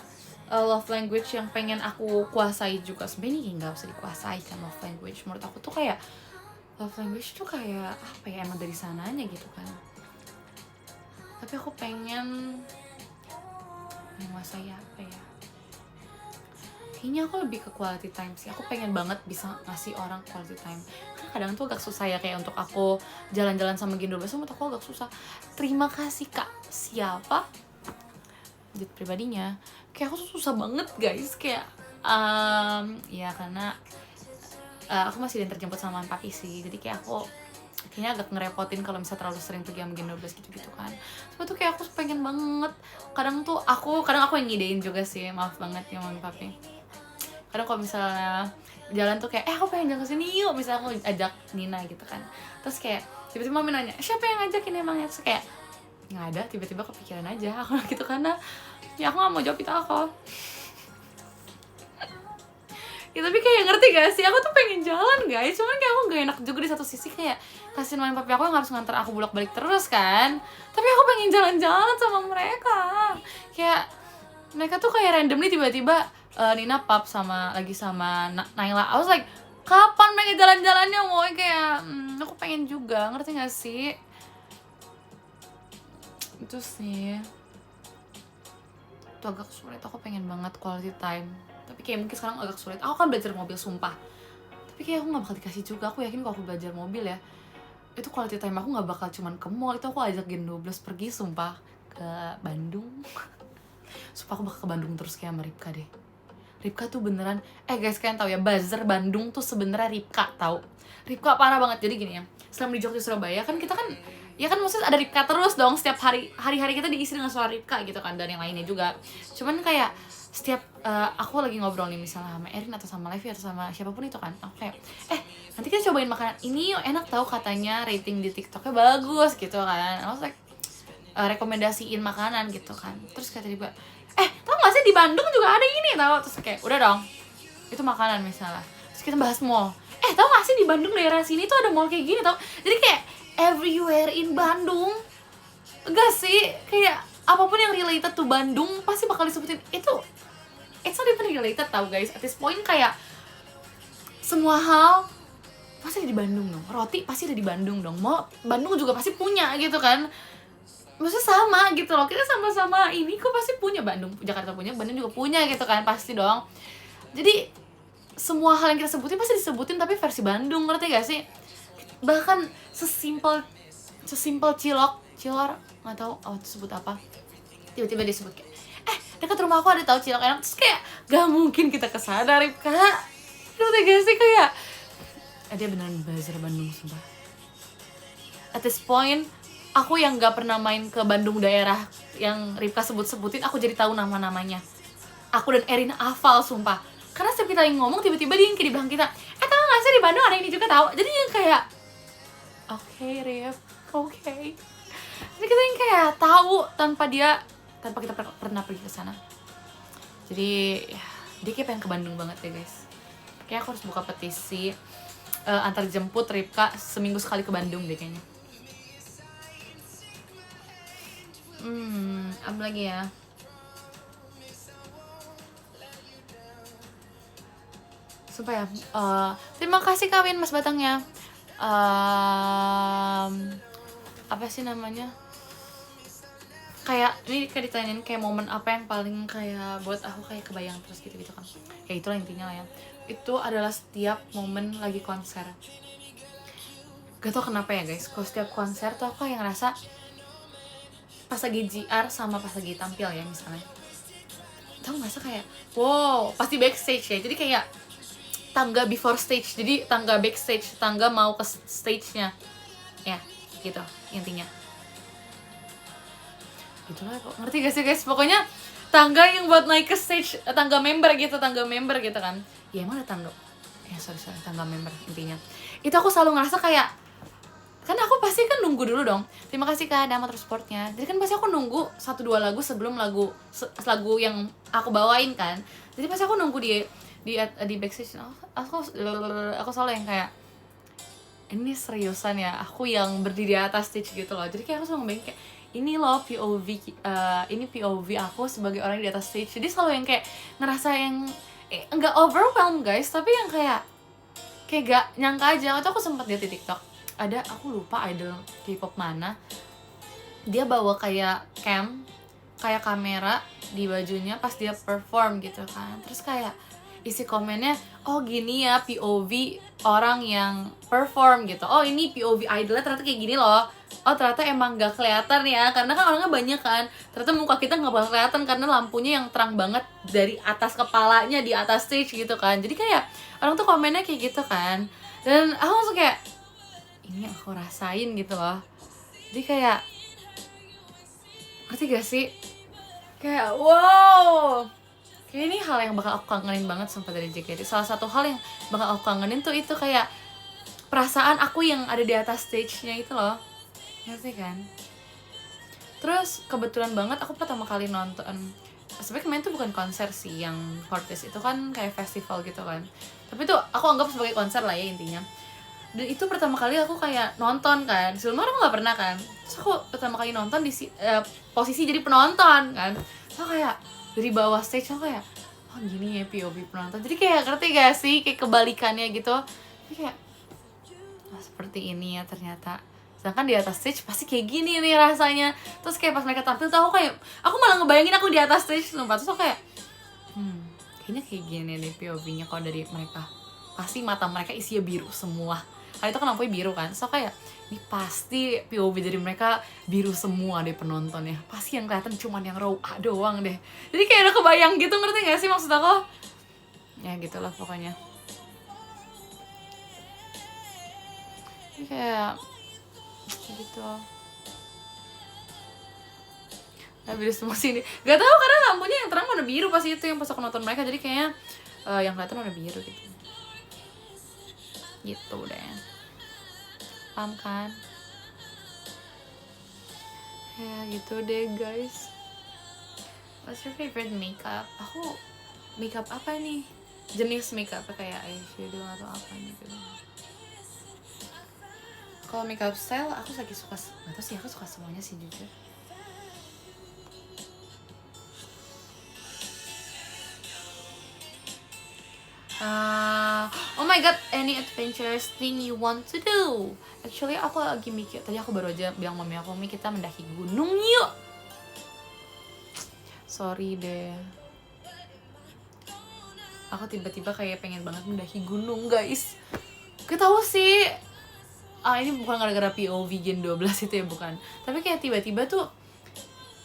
love language yang pengen aku kuasai juga. Sebenarnya ini nggak usah dikuasai kan love language. Menurut aku tuh kayak love language tuh kayak apa ya, emang dari sananya gitu kan. Tapi aku pengen menguasai apa ya? Kayaknya aku lebih ke quality time sih. Aku pengen banget bisa ngasih orang quality time. Kadang tuh agak susah ya, kayak untuk aku jalan-jalan sama Gendo Bas, menurut aku agak susah. Terima kasih Kak siapa? Jadi pribadinya kayak aku tuh susah banget guys, kayak ya karena aku masih terjemput sama papi sih, jadi kayak aku kayaknya agak ngerepotin kalau misalnya terlalu sering pergi sama Gendo Bas gitu kan. Tapi tuh kayak aku pengen banget. Kadang aku yang ngidein juga sih, maaf banget ya mami papi. Kadang kalau misalnya jalan tuh kayak aku pengen jalan kesini yuk, misalnya aku ajak Nina gitu kan, terus kayak tiba-tiba mami nanya siapa yang ngajakin emangnya, terus kayak nggak ada, tiba-tiba kepikiran aja aku gitu, karena ya aku nggak mau jawab itu aku. Ya tapi kayak ngerti gak sih, aku tuh pengen jalan guys, cuman kayak aku gak enak juga di satu sisi, kayak kasihin mami papi aku yang harus nganter aku bolak-balik terus kan. Tapi aku pengen jalan-jalan sama mereka. Kayak mereka tuh kayak randomly tiba-tiba Nina pap lagi sama Naila. I was like, kapan mereka jalan-jalannya mau, kayak aku pengen juga, ngerti gak sih? Itu sih itu agak sulit, aku pengen banget quality time. Tapi kayak mungkin sekarang agak sulit. Aku kan belajar mobil sumpah, tapi kayak aku gak bakal dikasih juga. Aku yakin kalau aku belajar mobil ya, itu quality time aku gak bakal cuman ke mall. Itu aku ajak Gen 12 pergi sumpah ke Bandung. Sumpah aku bakal ke Bandung terus kayak sama Ripka deh. Ripka tuh beneran, guys kalian tahu ya, buzzer Bandung tuh sebenarnya Ripka, tahu? Ripka parah banget. Jadi gini ya, selama di Jogja Surabaya kan kita kan, ya kan maksudnya ada Ripka terus dong, setiap hari-hari kita diisi dengan suara Ripka gitu kan, dan yang lainnya juga. Cuman kayak setiap aku lagi ngobrol nih misalnya sama Erin atau sama Levi atau sama siapapun itu kan, aku kayak nanti kita cobain makanan ini yuk, enak tahu katanya, rating di TikToknya bagus gitu kan. I was like rekomendasiin makanan gitu kan. Terus kata dia, tau gak sih di Bandung juga ada ini tau. Terus kayak udah dong, itu makanan misalnya. Terus kita bahas mall, tau gak sih di Bandung daerah sini tuh ada mall kayak gini tau. Jadi kayak everywhere in Bandung, enggak sih, kayak apapun yang related to Bandung pasti bakal disebutin. It's not even related tau guys, at this point kayak semua hal pasti ada di Bandung dong, roti pasti ada di Bandung dong, mau Bandung juga pasti punya gitu kan, maksudnya sama gitu loh, kita sama-sama ini kok pasti punya, Bandung, Jakarta punya, Bandung juga punya gitu kan, pasti dong. Jadi semua hal yang kita sebutin pasti disebutin tapi versi Bandung, ngerti gak sih? Bahkan sesimpel cilor nggak tahu sebut apa, tiba-tiba disebut kayak dekat rumah aku ada tahu cilok enak, terus kayak gak mungkin kita kesana, Ripka, ngerti gak sih? Kayak dia beneran buzzer Bandung sumpah. At this point aku yang gak pernah main ke Bandung daerah yang Ripka sebutin, aku jadi tahu nama-namanya. Aku dan Erin hafal sumpah, karena setiap kita yang ngomong tiba-tiba dia yang kayak di belakang kita, tahu gak sih di Bandung ada ini juga tahu. Jadi yang kayak oke, Rip, oke. Jadi kita yang kayak tahu tanpa kita pernah pergi ke sana. Jadi ya, dia kayak pengen ke Bandung banget ya guys. Kayak aku harus buka petisi antar jemput Ripka seminggu sekali ke Bandung deh kayaknya. Apa lagi ya? Sumpah ya, terima kasih kawin Mas Batangnya. Apa sih namanya? Kayak ini kayak ditanyain kayak momen apa yang paling kayak buat aku kayak kebayang terus gitu kan. Ya itulah intinya lah ya. Itu adalah setiap momen lagi konser. Gak tau kenapa ya guys, kalau setiap konser tuh aku yang ngerasa pas lagi GR sama pas lagi tampil ya misalnya, tau ngerasa kayak wow, pasti backstage ya, jadi kayak tangga before stage, jadi tangga backstage, tangga mau ke stage-nya ya, gitu intinya. Gitulah kok, ngerti gak sih guys? Pokoknya tangga yang buat naik ke stage, tangga member gitu kan. Ya emang ada tangga, sorry tangga member intinya. Itu aku selalu ngerasa kayak, kan aku pasti kan nunggu dulu dong. Terima kasih Kak Dama Transportnya. Jadi kan pasti aku nunggu 1-2 lagu sebelum lagu yang aku bawain kan. Jadi pasti aku nunggu di backstage. Aku selalu yang kayak, ini seriusan ya, aku yang berdiri di atas stage gitu loh. Jadi kayak aku selalu ngebayangin kayak, ini loh ini POV aku sebagai orang di atas stage. Jadi selalu yang kayak ngerasa yang enggak overwhelmed guys, tapi yang kayak gak nyangka aja. Atau aku sempat lihat di TikTok, ada, aku lupa idol K-pop mana, dia bawa kayak kayak kamera di bajunya pas dia perform gitu kan. Terus kayak isi komennya, oh gini ya POV orang yang perform gitu, oh ini POV idolnya ternyata kayak gini loh, oh ternyata emang gak kelihatan ya, karena kan orangnya banyak kan, ternyata muka kita gak bakal kelihatan karena lampunya yang terang banget dari atas kepalanya di atas stage gitu kan. Jadi kayak orang tuh komennya kayak gitu kan, dan aku langsung kayak, ini aku rasain gitu loh. Jadi kayak, ngerti gak sih? Kayak wow, kayak ini hal yang bakal aku kangenin banget sumpah dari JKT. Salah satu hal yang bakal aku kangenin tuh itu kayak perasaan aku yang ada di atas stage-nya itu loh, ngerti kan? Terus kebetulan banget aku pertama kali nonton, sebenarnya kemarin tuh bukan konser sih, yang Fortis itu kan kayak festival gitu kan, tapi tuh aku anggap sebagai konser lah ya intinya. Dan itu pertama kali aku kayak nonton kan, sebelumnya aku nggak pernah kan. Terus aku pertama kali nonton di posisi jadi penonton kan. Terus kayak dari bawah stage aku kayak, oh gini ya POV penonton. Jadi kayak ngerti gak sih, kayak kebalikannya gitu. Jadi kayak, oh seperti ini ya ternyata. Sedangkan di atas stage pasti kayak gini nih rasanya. Terus kayak pas mereka tampil tuh aku malah ngebayangin aku di atas stage sumpah. Terus aku kayak, kayaknya kayak gini nih POV-nya kalau dari mereka. Pasti mata mereka isinya biru semua. Karena itu kan lampunya biru kan, so kayak ini pasti POV dari mereka biru semua deh penontonnya. Pasti yang kelihatan cuman yang raw A doang deh. Jadi kayak udah kebayang gitu, ngerti gak sih maksud aku? Ya gitulah pokoknya. Jadi kayak gitu. Nah, biru semua sini. Gak tau karena lampunya yang terang warna biru pas itu, yang pas aku nonton mereka. Jadi kayaknya yang kelihatan warna biru gitu. Gitu deh. Paham kan? Ya gitu deh guys. What's your favorite makeup? Aku makeup apa nih? Jenis makeup kayak eyeshadow atau apa gitu. Kalau makeup style aku lagi suka, nggak tahu sih, aku suka semuanya sih jujur. Oh my my god, any adventurous thing you want to do? Actually aku lagi mikir, tadi aku baru aja bilang mami aku, Mi kita mendaki gunung yuk. Sorry deh, aku tiba-tiba kayak pengen banget mendaki gunung guys. Gak tau sih, ini bukan gara-gara POV Gen 12 itu ya, bukan. Tapi kayak tiba-tiba tuh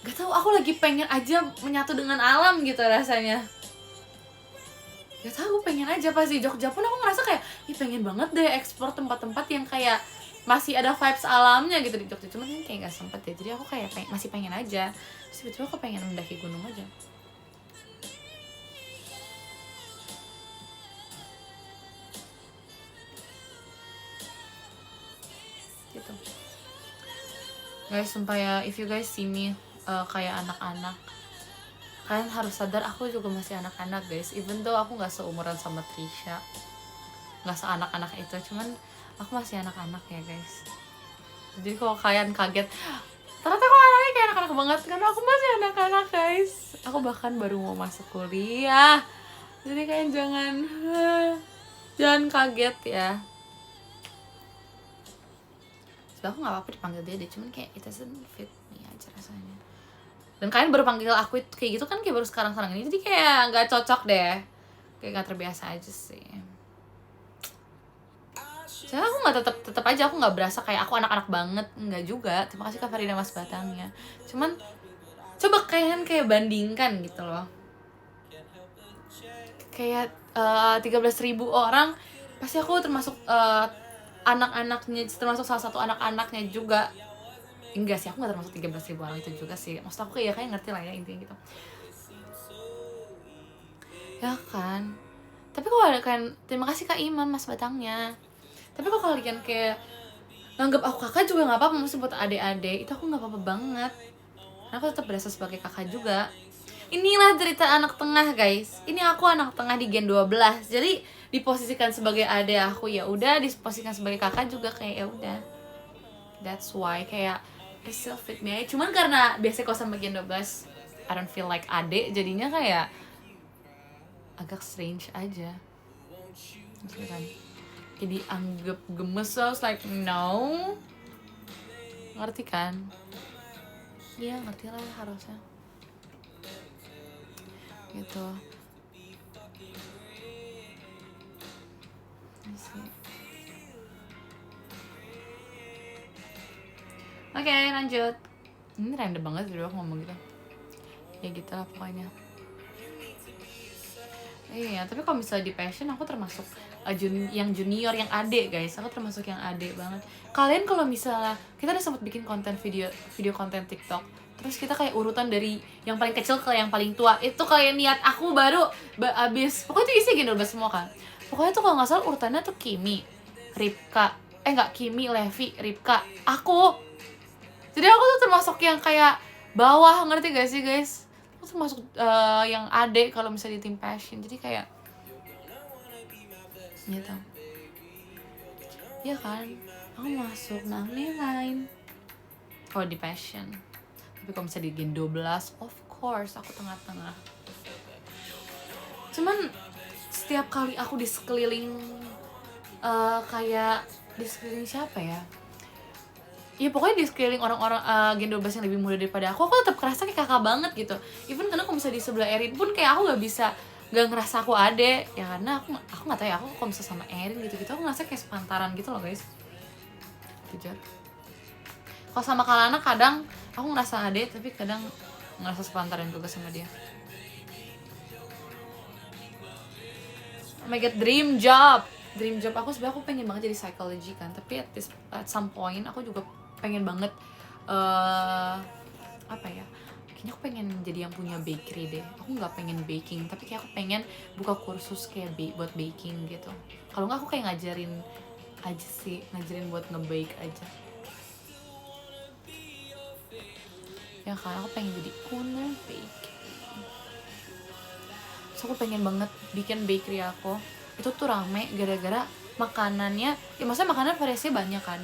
gak tau, aku lagi pengen aja menyatu dengan alam gitu rasanya. Gak tau, aku pengen aja. Pas di Jogja pun aku ngerasa kayak pengen banget deh eksplor tempat-tempat yang kayak masih ada vibes alamnya gitu di Jogja. Cuman ini kayak gak sempet ya, jadi aku kayak masih pengen aja. Terus tiba-tiba aku pengen mendaki gunung aja. Gitu guys, sumpah ya, if you guys see me kayak anak-anak, kalian harus sadar aku juga masih anak-anak guys. Even though aku gak seumuran sama Trisha, gak seanak-anak itu, cuman aku masih anak-anak ya guys. Jadi kalau kalian kaget ternyata aku anaknya kayak anak-anak banget, karena aku masih anak-anak guys. Aku bahkan baru mau masuk kuliah, jadi kalian jangan kaget ya. Aku nggak apa-apa dipanggil dia deh, cuman kayak it doesn't fit me aja rasanya. Dan kalian baru panggil aku kayak gitu kan, kayak baru sekarang ini, jadi kayak nggak cocok deh, kayak nggak terbiasa aja sih. Jadi aku nggak tetap aja aku nggak berasa kayak aku anak-anak banget, nggak juga. Terima kasih Kak Farida Mas Batangnya. Cuman coba kalian kayak bandingkan gitu loh, kayak 13.000 orang, pasti aku termasuk anak-anaknya, termasuk salah satu anak-anaknya juga. Enggak sih, aku gak termasuk 13.000 orang itu juga sih. Maksud aku kayak ngerti lah ya intinya gitu, ya kan. Tapi kalau ada kan, terima kasih Kak Imam Mas Batangnya. Tapi kalau kalian kayak nganggap aku kakak juga gak apa-apa, maksudnya buat adik-adik itu aku gak apa-apa banget, karena aku tetap berasa sebagai kakak juga. Inilah cerita anak tengah guys. Ini aku anak tengah di Gen 12. Jadi diposisikan sebagai adik aku, ya udah, diposisikan sebagai kakak juga kayak ya udah. That's why kayak it still fit me. Cuman karena biasa kalau sama Gen 12 I don't feel like adik, jadinya kayak agak strange aja gitu kan. Jadi anggap gemes, so I was like no. Ngerti kan? Iya ngerti lah harusnya gitu. Oke, lanjut. Ini random banget video aku ngomong gitu. Ya gitu lah pokoknya. Iya, tapi kalau misalnya di passion aku termasuk yang junior, yang adik guys. Aku termasuk yang adik banget. Kalian kalau misalnya kita udah sempat bikin konten video konten TikTok, terus kita kayak urutan dari yang paling kecil ke yang paling tua, itu kalian lihat aku baru abis, pokoknya itu isi Gen 12 semua kan. Pokoknya tuh kalau nggak salah urutannya tuh Kimi, Ripka, Kimi, Levi, Ripka, aku. Jadi aku tuh termasuk yang kayak bawah, ngerti gak sih guys? Aku termasuk yang adik kalau misalnya di tim passion, jadi kayak gitu. Ya kan, aku masuk 69 kalau di passion. Tapi kalau misalnya di Gen 12, of course aku tengah-tengah. Cuman setiap kali aku di sekeliling kayak di sekeliling siapa ya? Ya pokoknya di sekeliling orang-orang Gen 12 yang lebih muda daripada aku tetap kerasa kayak kakak banget gitu. Even karena kalau misalnya di sebelah Erin pun kayak aku gak ngerasa aku adek. Ya karena aku gak tahu ya, aku kalau misalnya sama Erin gitu-gitu aku ngerasa kayak sepantaran gitu loh guys. Jujur. Kalau sama Kalana kadang aku ngerasa adek, tapi kadang ngerasa sepantaran juga sama dia. Oh my god, dream job aku sebenarnya aku pengen banget jadi psychology kan, tapi at some point aku juga pengen banget apa ya, kayaknya aku pengen jadi yang punya bakery deh. Aku nggak pengen baking, tapi kayak aku pengen buka kursus kayak buat baking gitu. Kalau nggak aku kayak ngajarin buat nge-bake aja ya kan. Aku pengen jadi owner bakery, so aku pengen banget bikin bakery aku. Itu tuh rame gara-gara makanannya, ya maksudnya makanan variasinya banyak kan.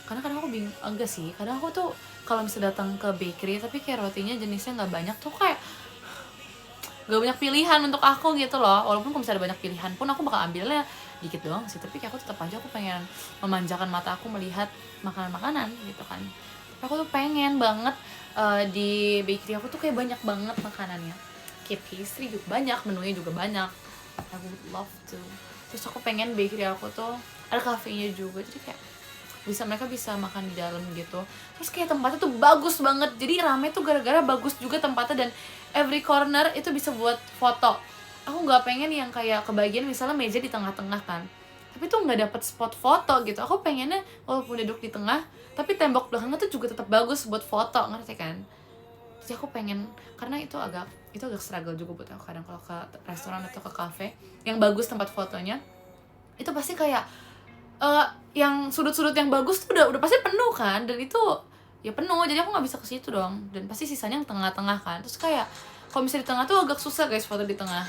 Karena kadang aku bingung, enggak sih, kadang aku tuh kalau misalnya datang ke bakery tapi kayak rotinya jenisnya nggak banyak tuh, kayak gak banyak pilihan untuk aku gitu loh. Walaupun kalau misalnya ada banyak pilihan pun aku bakal ambilnya dikit doang sih, tapi kayak aku tetap aja aku pengen memanjakan mata aku melihat makanan-makanan gitu kan. Tapi aku tuh pengen banget di bakery aku tuh kayak banyak banget makanannya, kayak pastry juga banyak, menunya juga banyak. I would love to. Terus aku pengen bakery aku tuh ada kafenya juga, jadi kayak mereka bisa makan di dalam gitu. Terus kayak tempatnya tuh bagus banget, jadi rame tuh gara-gara bagus juga tempatnya, dan every corner itu bisa buat foto. Aku nggak pengen yang kayak kebagian misalnya meja di tengah-tengah kan, tapi tuh nggak dapet spot foto gitu. Aku pengennya walaupun duduk di tengah, tapi tembok belakangnya tuh juga tetap bagus buat foto, ngerti kan? Jadi aku pengen, karena itu agak struggle juga buat aku kadang kalau ke restoran atau ke cafe yang bagus tempat fotonya, itu pasti kayak yang sudut-sudut yang bagus tuh udah pasti penuh kan, dan itu ya penuh, jadi aku nggak bisa ke situ dong, dan pasti sisanya yang tengah-tengah kan. Terus kayak kalau misalnya di tengah tuh agak susah guys foto di tengah,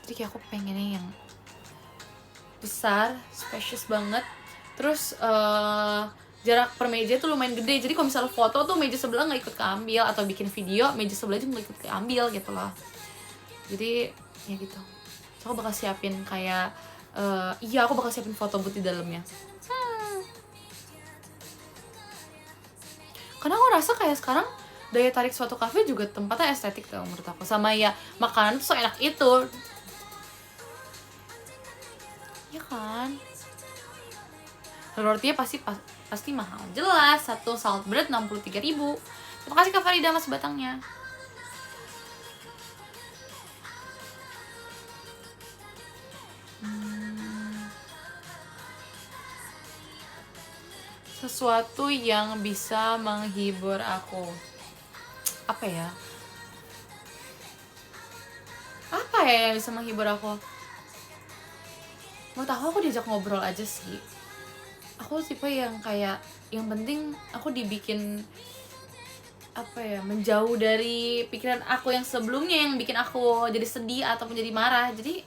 jadi kayak aku pengennya yang besar, spacious banget. Terus jarak per meja tuh lumayan gede, jadi kalau misalnya foto tuh meja sebelah nggak ikut keambil, atau bikin video meja sebelah juga nggak ikut keambil gitu loh. Jadi ya gitu. So, aku bakal siapin kayak aku bakal siapin foto booth di dalamnya. Karena aku rasa kayak sekarang daya tarik suatu kafe juga tempatnya estetik tau menurut aku, sama ya makanan tuh so enak itu, ya kan. Rotinya pasti mahal, jelas. Satu salad bread 63.000. Terima kasih Kak Farida mas batangnya. Sesuatu yang bisa menghibur aku, apa ya yang bisa menghibur aku? Menurut aku diajak ngobrol aja sih. Aku tipe yang kayak yang penting aku dibikin menjauh dari pikiran aku yang sebelumnya yang bikin aku jadi sedih ataupun jadi marah. Jadi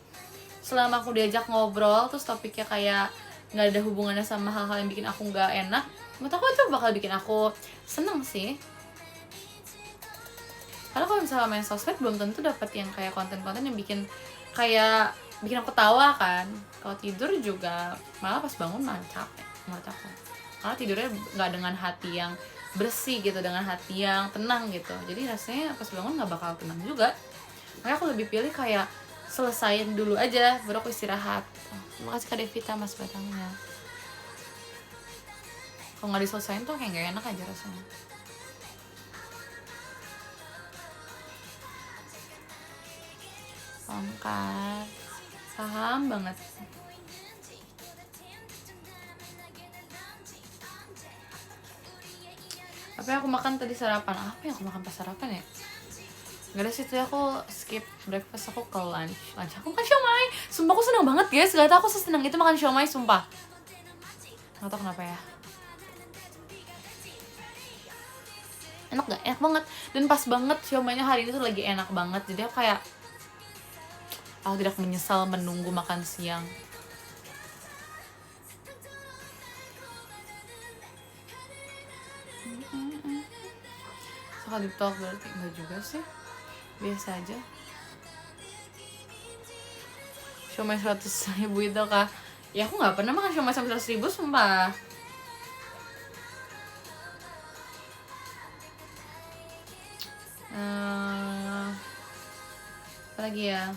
selama aku diajak ngobrol terus topiknya kayak nggak ada hubungannya sama hal-hal yang bikin aku nggak enak, menurut aku itu bakal bikin aku seneng sih. Karena kalau misalnya main sosmed belum tentu dapat yang kayak konten-konten yang bikin aku tawa kan. Kalau tidur juga malah pas bangun malah capek menurut aku, karena tidurnya nggak dengan hati yang bersih gitu, dengan hati yang tenang gitu. Jadi rasanya pas bangun nggak bakal tenang juga. Makanya aku lebih pilih kayak selesain dulu aja baru aku istirahat. Terima kasih Kak Devita mas batangnya. Kalau nggak diselesain tuh kayak nggak enak aja rasanya. Kan paham banget. Apa yang aku makan tadi sarapan? Apa yang aku makan pas sarapan ya? Gak ada sih, tadi aku skip breakfast, aku ke lunch aku makan siomay. Sumpah aku seneng banget guys, gak tau aku seseneng itu makan siomay, sumpah. Gak tau kenapa ya. Enak gak? Enak banget. Dan pas banget siomaynya hari ini tuh lagi enak banget. Jadi aku kayak aku tidak menyesal menunggu makan siang. Suka deep talk berarti? Enggak juga sih, biasa aja. Siomay 100.000 itu kah? Ya aku gak pernah makan siomay sampai 100.000 sumpah. Apa lagi ya?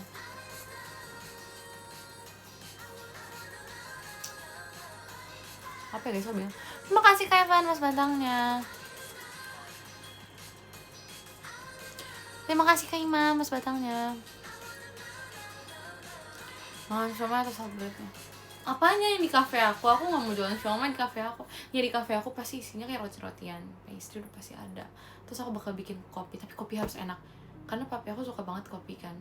Apa ya guys, aku bilang terima kasih Kak Evan mas bantangnya. Terima kasih Kak Ima mas batangnya. Makan siomay atau salad breadnya? Apanya yang di kafe aku? Aku nggak mau jualan siomay di kafe aku. Ya di kafe aku pasti isinya kayak roti-rotian, pastry udah pasti ada. Terus aku bakal bikin kopi, tapi kopi harus enak. Karena papi aku suka banget kopi kan.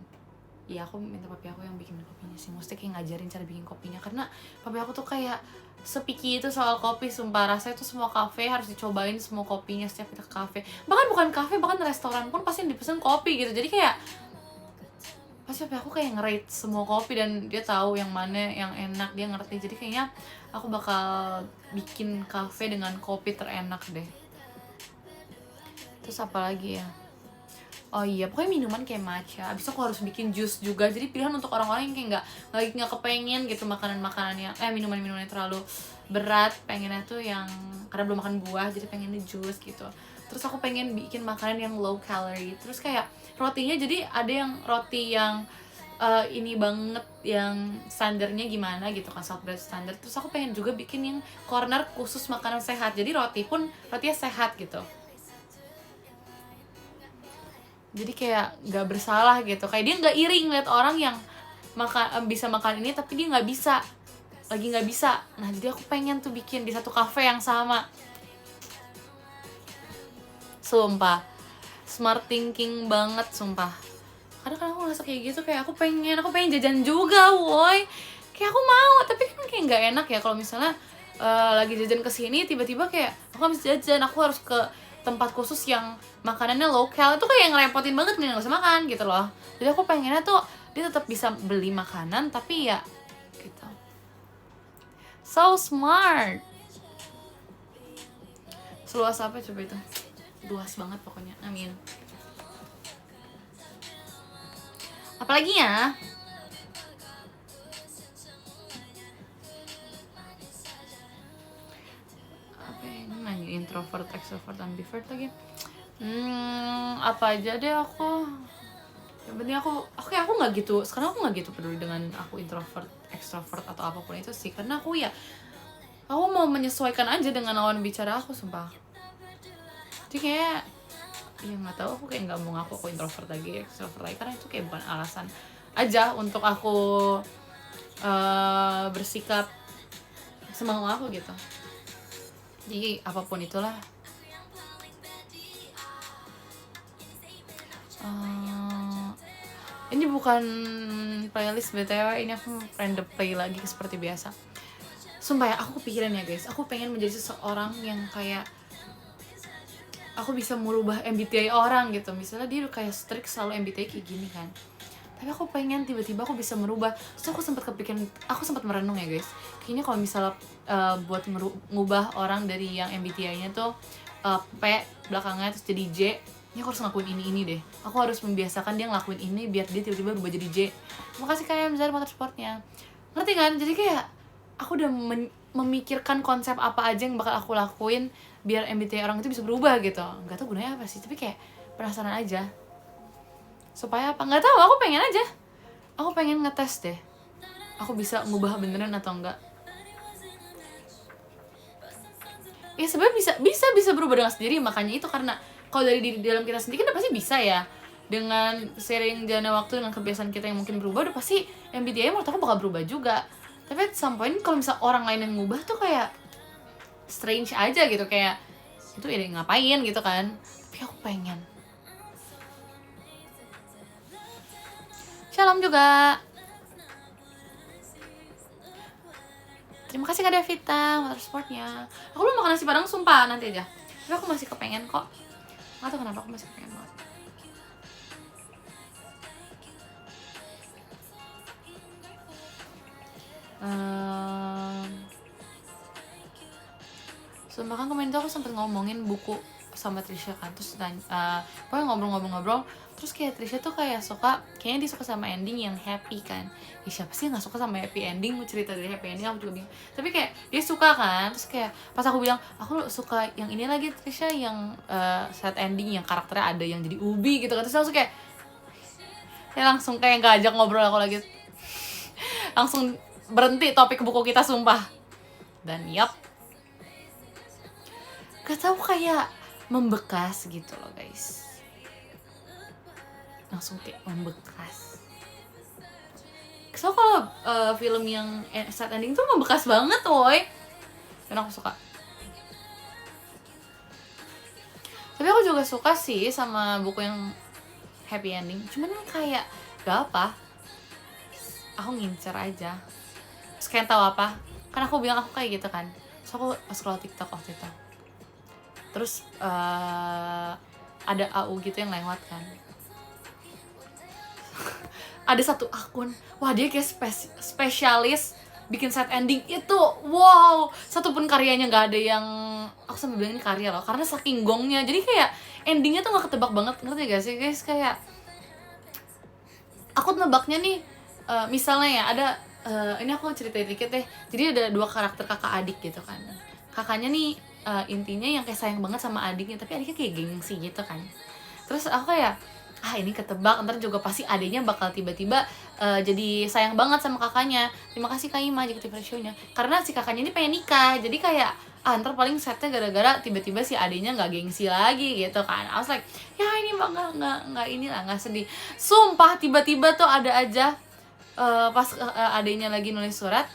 Ya aku minta papi aku yang bikin kopinya sih. Mesti kayak ngajarin cara bikin kopinya. Karena papi aku tuh kayak sepiki itu soal kopi, sumpah. Rasanya tuh semua kafe harus dicobain semua kopinya setiap kita ke kafe. Bahkan bukan kafe, bahkan restoran pun pasti dipesan kopi gitu. Jadi kayak pasti papi aku kayak nge-rate semua kopi dan dia tahu yang mana yang enak, dia ngerti. Jadi kayaknya aku bakal bikin kafe dengan kopi terenak deh. Terus apa lagi ya? Oh iya, pokoknya minuman kayak matcha. Abis itu aku harus bikin jus juga. Jadi pilihan untuk orang-orang yang kayak nggak kepengen gitu makanan-makanan yang minuman-minuman yang terlalu berat. Pengennya tuh yang karena belum makan buah, jadi pengennya jus gitu. Terus aku pengen bikin makanan yang low calorie. Terus kayak rotinya, jadi ada yang roti yang ini banget, yang standarnya gimana gitu kan, soft bread standar. Terus aku pengen juga bikin yang corner khusus makanan sehat. Jadi rotinya sehat gitu. Jadi kayak nggak bersalah gitu, kayak dia nggak iri ngeliat orang yang bisa makan ini tapi dia nggak bisa, lagi nggak bisa. Nah jadi aku pengen tuh bikin di satu cafe yang sama. Sumpah smart thinking banget, sumpah. Kadang aku ngerasa kayak gitu, kayak aku pengen jajan juga, woi. Kayak aku mau, tapi kan kayak nggak enak ya kalau misalnya lagi jajan kesini tiba-tiba kayak aku habis jajan, aku harus ke tempat khusus yang makanannya lokal. Itu kayak ngerepotin banget, nih nggak usah makan gitu loh. Jadi aku pengennya tuh dia tetap bisa beli makanan tapi ya gitu. So smart. Seluas apa coba itu? Luas banget pokoknya. Amin. Apalagi ya? Apa ya? Ini nanya introvert, extrovert, ambivert lagi. Apa aja deh aku. Yang penting aku nggak gitu. Sekarang aku nggak gitu peduli dengan aku introvert, extrovert atau apapun itu sih. Karena aku mau menyesuaikan aja dengan lawan bicara aku, sumpah. Jadi kayak nggak tahu, aku kayak nggak mau ngaku aku introvert lagi, extrovert lagi, karena itu kayak bukan alasan aja untuk aku bersikap semau aku gitu. Jadi apapun itulah. Ini bukan playlist BTW, ini aku random play lagi seperti biasa. Sumpah ya, aku kepikiran ya guys, aku pengen menjadi seseorang yang kayak aku bisa merubah MBTI orang gitu. Misalnya dia kayak strict selalu MBTI kayak gini kan, tapi aku pengen tiba-tiba aku bisa merubah. So aku sempat merenung ya guys, kayaknya kalau misalnya buat ngubah orang dari yang MBTI-nya tuh P belakangnya terus jadi J, ini aku harus ngelakuin ini deh. Aku harus membiasakan dia ngelakuin ini biar dia tiba-tiba berubah jadi J. Terima kasih kayak misalnya motorsportnya, ngerti kan? Jadi kayak aku udah memikirkan konsep apa aja yang bakal aku lakuin biar MBTI orang itu bisa berubah gitu. Nggak tahu gunanya apa sih, tapi kayak penasaran aja. Supaya apa? Nggak tahu, aku pengen aja. Aku pengen ngetes deh, aku bisa ngubah beneran atau enggak. Ya sebenarnya bisa berubah dengan sendiri. Makanya itu karena kalau dari dalam kita sendiri kan pasti bisa ya. Dengan sering jalannya waktu, dengan kebiasaan kita yang mungkin berubah, udah pasti MBTI menurut aku bakal berubah juga. Tapi at some point kalau misal orang lain yang ngubah tuh kayak strange aja gitu, kayak itu ya ngapain gitu kan. Tapi aku pengen. Shalom juga. Terima kasih Kak Devita motorsportnya. Aku belum makan nasi padang, sumpah, nanti aja. Tapi aku masih kepengen kok. Nggak tahu kenapa aku masih kepengen banget. Sumpah kan kemarin tuh aku sempet ngomongin buku sama Trisha kan, terus pokoknya ngobrol-ngobrol, terus kayak Trisha tuh kayak kayaknya dia suka sama ending yang happy kan. Ya siapa sih yang gak suka sama happy ending, mau cerita dari happy ending aku juga bingung. Tapi kayak dia suka kan, terus kayak pas aku bilang aku suka yang ini lagi Trisha, yang sad ending yang karakternya ada yang jadi ubi gitu kan, terus langsung kayak saya langsung kayak gak ajak ngobrol aku lagi, langsung berhenti topik buku kita, sumpah. Dan gak tau, kayak membekas gitu loh guys, langsung kayak membekas. So kalau film yang sad ending tuh membekas banget woy, dan aku suka. Tapi aku juga suka sih sama buku yang happy ending, cuman kayak gak apa, aku ngincer aja. Terus kayak tahu apa, kan aku bilang aku kayak gitu kan, so aku scroll TikTok waktu itu, terus ada AU gitu yang lewat kan. Ada satu akun, wah dia kayak spesialis bikin sad ending itu wow, satupun karyanya nggak ada yang aku sampai bilang ini karya loh, karena saking gongnya. Jadi kayak endingnya tuh nggak ketebak banget, ngerti gak sih guys? Kayak aku nebaknya nih, misalnya ya ada, ini aku ceritain dikit deh. Jadi ada dua karakter kakak adik gitu kan. Kakaknya nih intinya yang kayak sayang banget sama adiknya, tapi adiknya kayak gengsi gitu kan. Terus aku kayak ini ketebak, ntar juga pasti adiknya bakal tiba-tiba jadi sayang banget sama kakaknya. Terima kasih Kak Ima jadi TV show-nya. Karena si kakaknya ini pengen nikah, jadi kayak ntar paling setnya gara-gara tiba-tiba si adiknya nggak gengsi lagi gitu kan. I was like, ya ini mah nggak inilah, nggak sedih. Sumpah tiba-tiba tuh ada aja pas adiknya lagi nulis surat,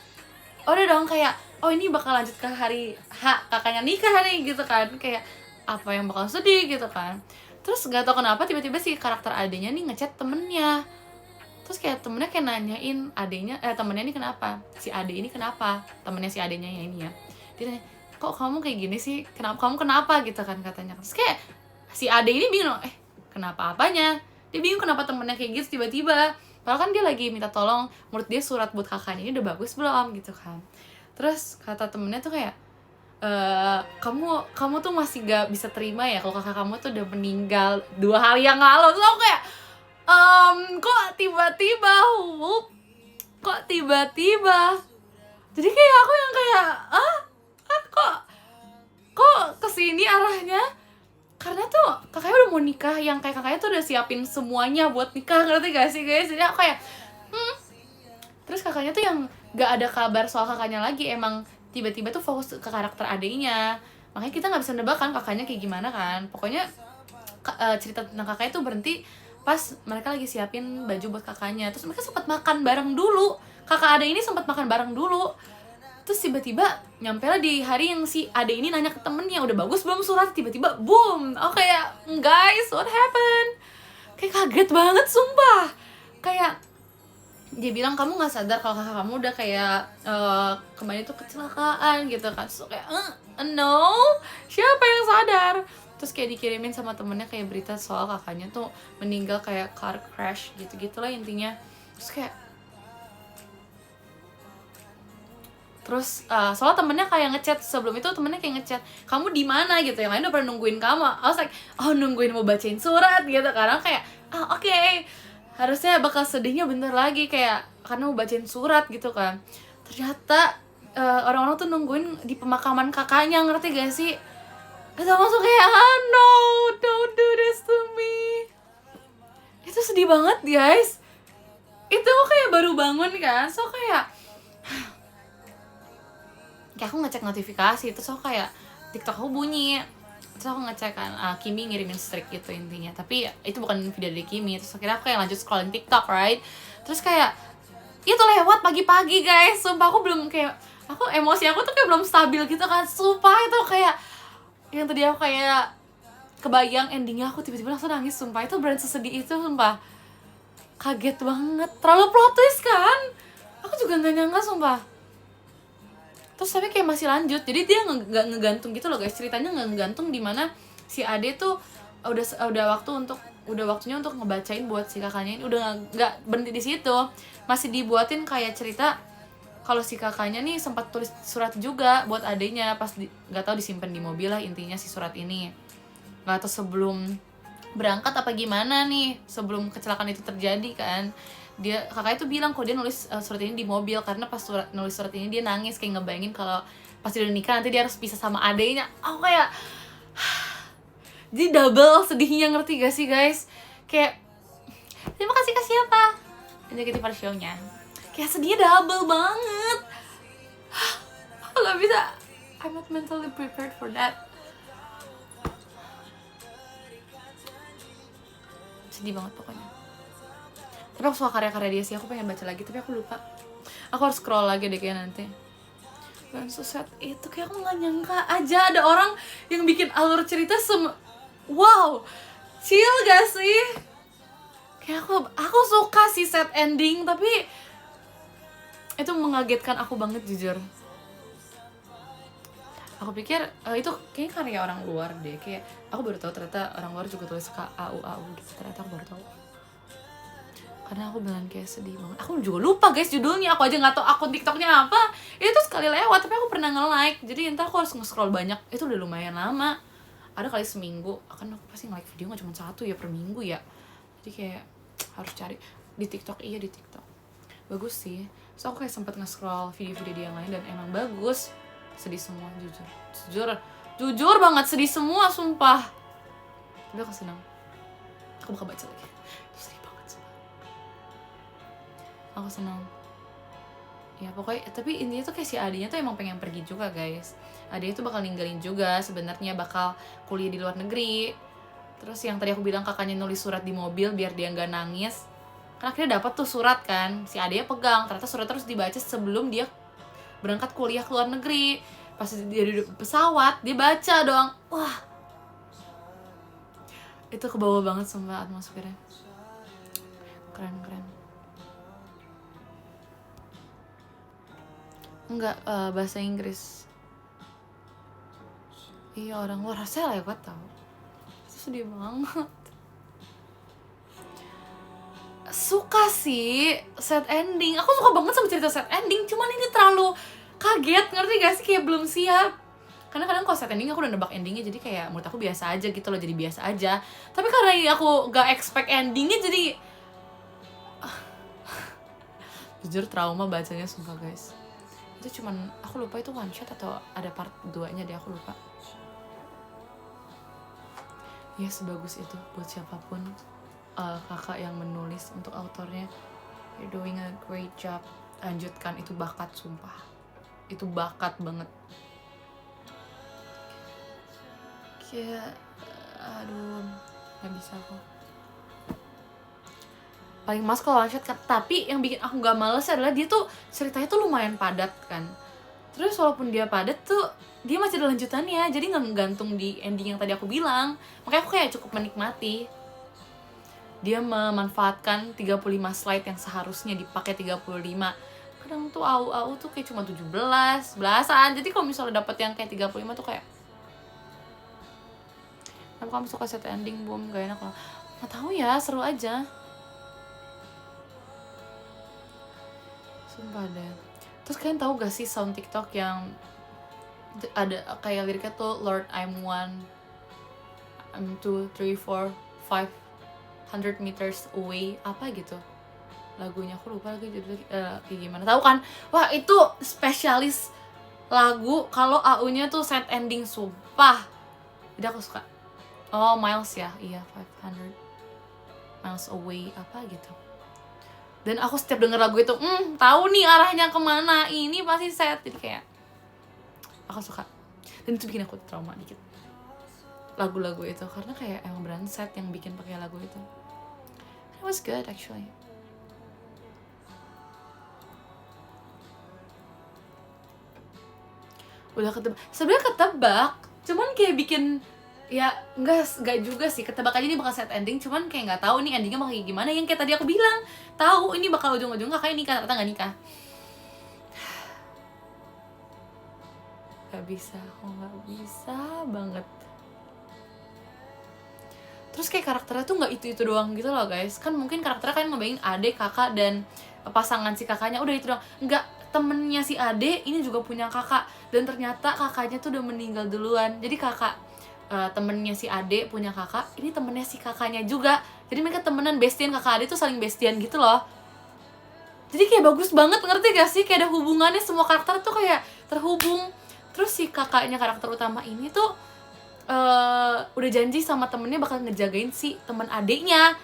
udah dong kayak ini bakal lanjut ke hari kakaknya nikah nih gitu kan. Kayak apa yang bakal sedih gitu kan. Terus gak tau kenapa tiba-tiba si karakter adenya nih ngechat temennya. Terus kayak temennya kayak nanyain adenya, temennya ini kenapa, si ade ini kenapa, temennya si adenya ya ini ya, dia nanya, kok kamu kayak gini sih, kamu kenapa gitu kan katanya. Terus kayak si ade ini bingung, kenapa apanya, dia bingung kenapa temennya kayak gitu tiba-tiba, padahal kan dia lagi minta tolong, menurut dia surat buat kakaknya ini udah bagus belum gitu kan. Terus kata temennya tuh kayak, kamu tuh masih gak bisa terima ya kalau kakak kamu tuh udah meninggal 2 hari yang lalu. Terus aku kayak kok tiba-tiba jadi kayak aku yang kayak kok kesini arahnya, karena tuh kakaknya udah mau nikah, yang kayak kakaknya tuh udah siapin semuanya buat nikah, ngerti gak sih guys? Jadi aku kayak terus kakaknya tuh yang gak ada kabar soal kakaknya lagi, emang tiba-tiba tuh fokus ke karakter adiknya, makanya kita nggak bisa nebak kan kakaknya kayak gimana kan. Pokoknya cerita tentang kakaknya tuh berhenti pas mereka lagi siapin baju buat kakaknya. Terus mereka sempat makan bareng dulu, kakak ade ini sempat makan bareng dulu. Terus tiba-tiba nyampe lah di hari yang si ade ini nanya ke temennya, udah bagus belum surat, tiba-tiba boom. Oh kayak guys, what happened? Kayak kaget banget sumpah. Kayak dia bilang, kamu nggak sadar kalau kakak kamu udah kayak kemarin tuh kecelakaan gitu kan. So kayak no, siapa yang sadar? Terus kayak dikirimin sama temennya kayak berita soal kakaknya tuh meninggal kayak car crash gitu-gitulah intinya. Terus soalnya temennya kayak ngechat sebelum itu, temennya kayak ngechat, kamu di mana gitu, yang lain udah pada nungguin kamu. I was like, nungguin mau bacain surat gitu, karena kayak oke, harusnya bakal sedihnya bentar lagi kayak karena mau bacain surat gitu kan. Ternyata orang-orang tuh nungguin di pemakaman kakaknya, ngerti gak sih? Itu langsung kayak no, don't do this to me. Itu sedih banget guys. Itu kayak baru bangun kan, so kayak aku ngecek notifikasi, terus aku kayak TikTok aku bunyi, terus aku ngecek kan Kimi ngirimin streak gitu intinya, tapi itu bukan video dari Kimi. Terus akhirnya aku kayak lanjut scrolling TikTok, right? Terus kayak itu lewat pagi-pagi guys, sumpah aku belum kayak, aku emosi aku tuh kayak belum stabil gitu kan, sumpah. Itu kayak yang tadi aku kayak kebayang endingnya, aku tiba-tiba langsung nangis, sumpah. Itu brand sesedih itu, sumpah. Kaget banget, terlalu plot twist kan, aku juga nggak nyangka sumpah. Terus tapi kayak masih lanjut, jadi dia nggak ngegantung gitu loh guys, ceritanya nggak ngegantung, dimana si ade tuh udah waktunya untuk ngebacain buat si kakaknya ini, udah nggak berhenti di situ, masih dibuatin kayak cerita kalau si kakaknya nih sempat tulis surat juga buat adenya, pas nggak tahu disimpan di mobil lah intinya si surat ini, nggak tahu sebelum berangkat apa gimana nih, sebelum kecelakaan itu terjadi kan. Kakaknya tuh bilang kalau dia nulis surat ini di mobil, karena pas nulis surat ini dia nangis kayak ngebayangin kalau pas dia udah nikah nanti dia harus pisah sama adenya. Aku kayak jadi double sedihnya, ngerti gak sih guys? Kayak terima kasih ke siapa jadi pada show-nya, kayak sedihnya double banget. Aku gak bisa, I'm not mentally prepared for that. Sedih banget pokoknya. Tapi aku suka karya-karya dia sih, aku pengen baca lagi, tapi aku lupa. Aku harus scroll lagi deh kayak nanti. Dan so sad itu, kayak aku gak nyangka aja ada orang yang bikin alur cerita wow, chill gak sih? Kayak aku suka sih sad ending, tapi itu mengagetkan aku banget jujur. Aku pikir itu kayaknya karya orang luar deh, kayak aku baru tahu ternyata orang luar juga tulis AU gitu, ternyata aku baru tahu. karena aku beneran kayak sedih banget. Aku juga lupa guys judulnya, aku aja nggak tahu akun TikToknya apa. Itu sekali lewat tapi aku pernah nge-like, jadi entar aku harus nge-scroll banyak. Itu udah lumayan lama, ada kali seminggu. Akan aku pasti nge-like video nggak cuma 1 ya per minggu ya, jadi kayak harus cari di TikTok. Iya di TikTok bagus sih. So aku kayak sempet nge-scroll video-video dia yang lain dan emang bagus. Sedih semua, jujur banget sedih semua sumpah. Tapi aku senang, aku bakal baca lagi. Sedih banget sumpah, aku senang ya pokoknya. Tapi intinya tuh kayak si adiknya tuh emang pengen pergi juga guys. Adiknya tuh bakal ninggalin juga sebenarnya, bakal kuliah di luar negeri. Terus yang tadi aku bilang kakaknya nulis surat di mobil biar dia nggak nangis, kan akhirnya dapat tuh surat kan, si adiknya pegang, ternyata surat terus dibaca sebelum dia berangkat kuliah ke luar negeri. Pas dia duduk di pesawat dia baca doang, wah itu kebawa banget sumpah atmosfernya, keren. Enggak, bahasa Inggris. Iya orang luar saya lewat tau. Itu sedih banget. Suka sih sad ending, aku suka banget sama cerita sad ending, cuman ini terlalu kaget, ngerti gak sih, kayak belum siap. Karena kadang kalau sad ending aku udah nebak endingnya, jadi kayak menurut aku biasa aja gitu loh, jadi biasa aja. Tapi karena ini aku gak expect endingnya, jadi jujur trauma bacanya sumpah guys. Itu cuman aku lupa itu one shot atau ada part 2-nya deh, aku lupa. Ya sebagus itu buat siapapun kakak yang menulis, untuk autornya you're doing a great job, lanjutkan, itu bakat sumpah, itu bakat banget. Kayak aduh nggak bisa aku. Paling mas kalau one shot kan, tapi yang bikin aku nggak males adalah dia tuh ceritanya tuh lumayan padat kan. Terus walaupun dia padat tuh dia masih ada lanjutannya, jadi nggak gantung di ending yang tadi aku bilang. Makanya aku kayak cukup menikmati. Dia memanfaatkan 35 slide yang seharusnya dipakai 35. Kadang tuh au tuh kayak cuma 17-an. Jadi kalau misalnya dapet yang kayak 35 tuh kayak, kenapa kamu suka set ending, Bum? Gak enak lah. Nggak tahu ya, seru aja. Sumpah deh. Terus kalian tahu gak sih sound TikTok yang ada kayak liriknya tuh Lord I'm 1, I'm 2, 3, 4, 500 meters away, apa gitu lagunya, aku lupa lagi judulnya kayak gimana. Tahu kan? Wah itu spesialis lagu kalau AU-nya tuh set ending sumpah. Jadi aku suka. Oh miles ya, iya 500 miles away apa gitu. Dan aku setiap denger lagu itu, tahu nih arahnya kemana, ini pasti set. Jadi kayak aku suka. Dan itu bikin aku trauma dikit lagu-lagu itu, karena kayak emang beneran set yang bikin pakai lagu itu. It was good actually. Udah ketebak, sebenarnya ketebak, cuman kayak bikin ya enggak juga sih, ketebak aja ini bakal set ending, cuman kayak nggak tahu nih endingnya bakal kayak gimana. Yang kayak tadi aku bilang, tahu ini bakal ujung-ujung kakaknya nikah, ternyata nggak nikah. Gak bisa, aku nggak bisa banget. Terus kayak karakternya tuh nggak itu doang gitu loh guys. Kan mungkin karakternya kan ngebayangin adik, kakak, dan pasangan si kakaknya udah itu doang. Nggak, temennya si adik ini juga punya kakak, dan ternyata kakaknya tuh udah meninggal duluan. Jadi kakak temennya si adik punya kakak, ini temennya si kakaknya juga. Jadi mereka temenan, bestian, kakak adik tuh saling bestian gitu loh. Jadi kayak bagus banget, ngerti gak sih? Kayak ada hubungannya, semua karakter tuh kayak terhubung. Terus si kakaknya, karakter utama ini tuh udah janji sama temennya bakal ngejagain si temen adiknya.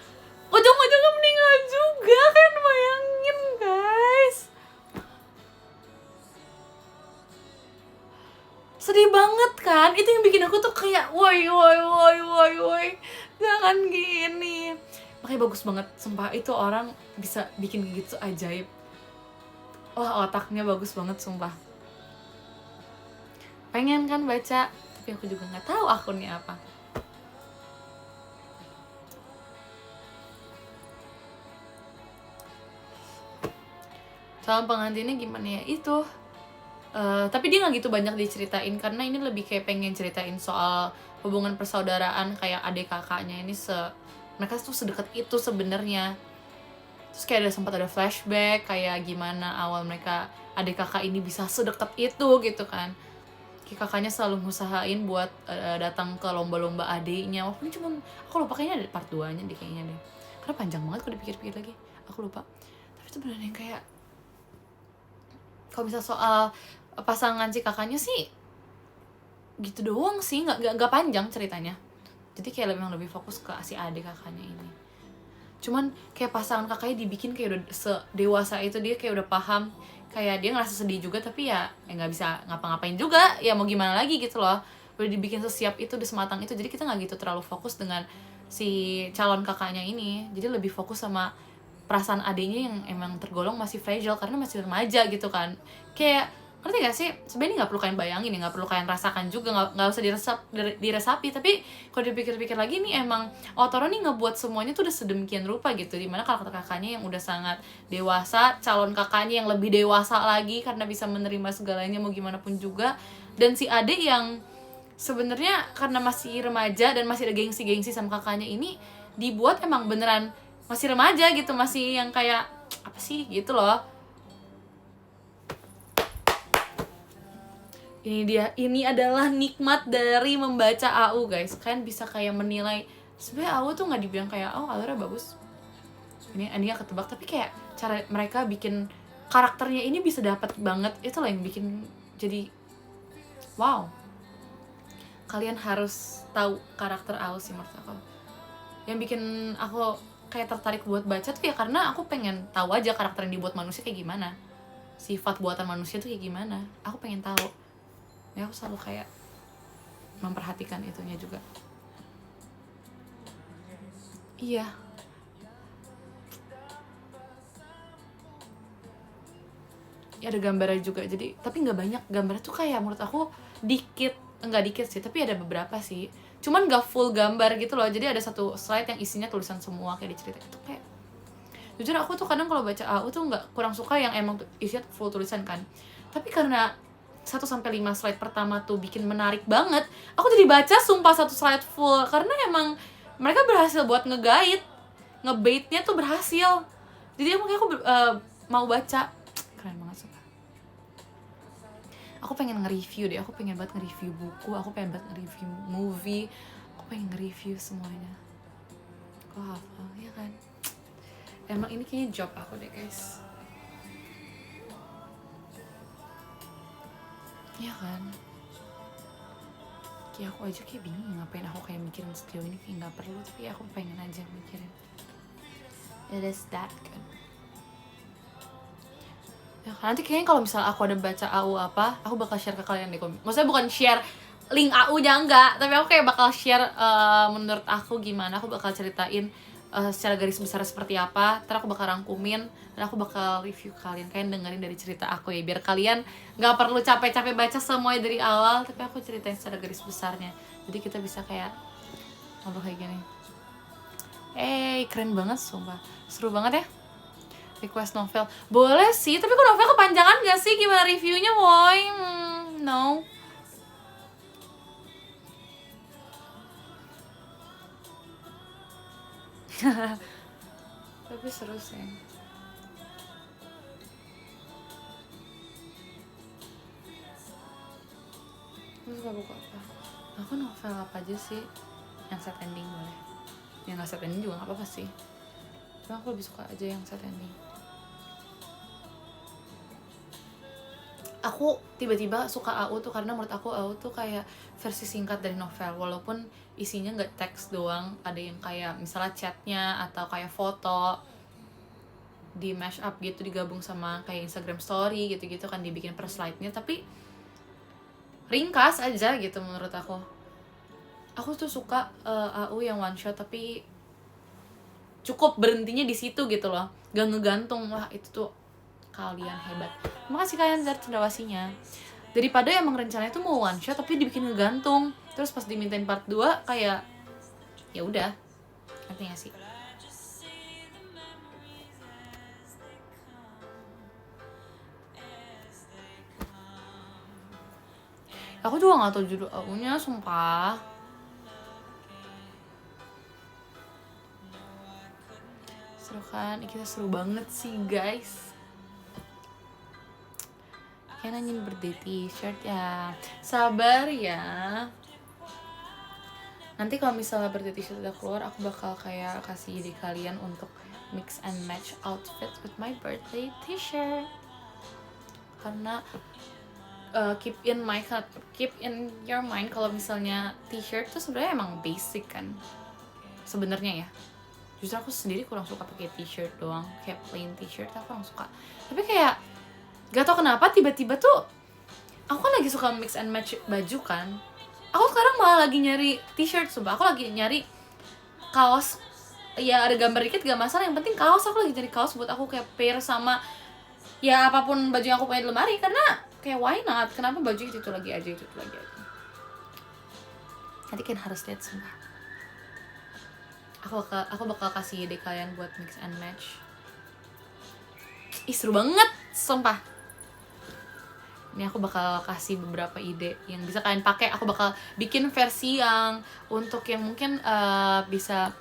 Ujung-ujungnya meninggal juga kan, bayangin guys. Sedih banget kan? Itu yang bikin aku tuh kayak woi jangan gini. Makanya bagus banget, sumpah itu orang bisa bikin gitu ajaib. Wah otaknya bagus banget sumpah. Pengen kan baca, tapi aku juga nggak tahu akunnya apa. Calon pengantinnya gimana ya itu? Tapi dia nggak gitu banyak diceritain, karena ini lebih kayak pengen ceritain soal hubungan persaudaraan kayak adik kakaknya ini mereka tuh sedekat itu sebenarnya. Terus kayak sempat ada flashback kayak gimana awal mereka adik kakak ini bisa sedekat itu gitu kan. Kayak kakaknya selalu ngusahain buat datang ke lomba-lomba adiknya, walaupun cuma aku lupa kayaknya ada part 2-nya deh kayaknya deh, karena panjang banget kalau dipikir-pikir lagi, aku lupa. Tapi itu beneran yang kayak kalau misal soal pasangan si kakaknya sih gitu doang sih, nggak panjang ceritanya. Jadi kayak memang lebih fokus ke si adik kakaknya ini. Cuman kayak pasangan kakaknya dibikin kayak udah sedewasa itu, dia kayak udah paham, kayak dia ngerasa sedih juga tapi ya nggak bisa ngapa-ngapain juga, ya mau gimana lagi gitu loh. Udah dibikin sesiap itu, udah sematang itu, jadi kita nggak gitu terlalu fokus dengan si calon kakaknya ini. Jadi lebih fokus sama perasaan adiknya yang emang tergolong masih fragile karena masih remaja gitu kan. Kayak ngerti gak sih, sebenarnya nggak perlu kalian bayangin ya, nggak perlu kalian rasakan juga, nggak usah diresapi. Tapi kalau dipikir-pikir lagi nih, emang Otoro nih ngebuat semuanya tuh udah sedemikian rupa gitu, dimana karakter kakaknya yang udah sangat dewasa, calon kakaknya yang lebih dewasa lagi karena bisa menerima segalanya mau gimana pun juga, dan si adik yang sebenarnya karena masih remaja dan masih ada gengsi sama kakaknya ini, dibuat emang beneran masih remaja gitu, masih yang kayak apa sih gitu loh. Ini adalah nikmat dari membaca AU guys. Kalian bisa kayak menilai, sebenarnya AU tuh nggak dibilang kayak alurnya bagus, ini endingnya ketebak, tapi kayak cara mereka bikin karakternya ini bisa dapat banget, itu loh yang bikin jadi wow. Kalian harus tahu karakter AU sih menurut aku. Yang bikin aku kayak tertarik buat baca tuh ya karena aku pengen tahu aja karakter yang dibuat manusia kayak gimana, sifat buatan manusia tuh kayak gimana, aku pengen tahu. Ya aku selalu kayak memperhatikan itunya juga. Iya. Ya ada gambarnya juga, jadi tapi nggak banyak gambarnya tuh, kayak menurut aku dikit, enggak dikit sih, tapi ada beberapa sih, cuman nggak full gambar gitu loh. Jadi ada satu slide yang isinya tulisan semua kayak diceritain itu. Kayak jujur aku tuh kadang kalau baca AU tuh kurang suka yang emang isinya full tulisan kan, tapi karena 1-5 slide pertama tuh bikin menarik banget, aku jadi baca sumpah 1 slide full, karena emang mereka berhasil buat ngebaitnya tuh berhasil. Jadi makanya aku mau baca, keren banget sumpah. Aku pengen nge-review deh, aku pengen banget nge-review buku, aku pengen banget nge-review movie, aku pengen nge-review semuanya. Aku hafal, ya kan? Emang ini kayaknya job aku deh guys. Ya kan, kayak aku aja kayak bingung ngapain aku kayak mikirin sejauh ini, kayak nggak perlu, tapi aku pengen aja mikirin. It is that good. Ya kan, nanti kayaknya kalau misalnya aku ada baca AU apa, aku bakal share ke kalian deh. Maksudnya bukan share link AU-nya enggak, tapi aku kayak bakal share menurut aku gimana, aku bakal ceritain secara garis besar seperti apa, terus aku bakal rangkumin dan aku bakal review kalian dengerin dari cerita aku ya, biar kalian nggak perlu capek-capek baca semuanya dari awal, tapi aku ceritain secara garis besarnya, jadi kita bisa kayak ngobrol kayak gini. Keren banget sumpah, seru banget ya. Request novel boleh sih, tapi kok novel kepanjangan gak sih, gimana reviewnya woy? No. Tapi seru sih. Aku suka buku apa? Aku novel apa aja sih? Yang set ending boleh, yang gak set ending juga gak apa-apa sih, cuma aku lebih suka aja yang set ending. Aku tiba-tiba suka AU tuh karena menurut aku AU tuh kayak versi singkat dari novel, walaupun isinya nggak teks doang, ada yang kayak misalnya chatnya atau kayak foto di mash up gitu, digabung sama kayak Instagram story gitu-gitu kan, dibikin per slide-nya, tapi ringkas aja gitu menurut aku. Aku tuh suka AU yang one shot tapi cukup berhentinya di situ gitu loh, gak ngegantung. Wah itu tuh kalian hebat, makasih kalian dari cendawasinya. Daripada emang rencananya tuh mau one shot tapi dibikin ngegantung, terus pas dimintain part 2 kayak ya udah, ngerti gak sih? Aku juga gak tau judul AU-nya sumpah. Seru kan? Kita seru banget sih guys. Kayak nanyain birthday t-shirt ya. Sabar ya. Nanti kalau misalnya birthday t-shirt udah keluar, aku bakal kayak kasih ide kalian untuk mix and match outfit with my birthday t-shirt. Karena keep in your mind kalau misalnya t-shirt tuh sebenarnya emang basic kan. Sebenarnya ya. Justru aku sendiri kurang suka pakai t-shirt doang, kayak plain t-shirt aku kurang suka. Tapi kayak gak tau kenapa tiba-tiba tuh aku kan lagi suka mix and match baju kan. Aku sekarang malah lagi nyari t-shirt, sumpah. Aku lagi nyari kaos. Ya ada gambar dikit gak masalah, yang penting kaos. Aku lagi nyari kaos buat aku kayak pair sama ya apapun baju yang aku punya di lemari. Karena kayak why not? Kenapa baju itu lagi aja, itu lagi aja. Nanti kan harus lihat sumpah. Aku bakal kasih ide kalian buat mix and match. Ih seru banget, sumpah. Ini aku bakal kasih beberapa ide yang bisa kalian pakai. Aku bakal bikin versi yang untuk yang mungkin bisa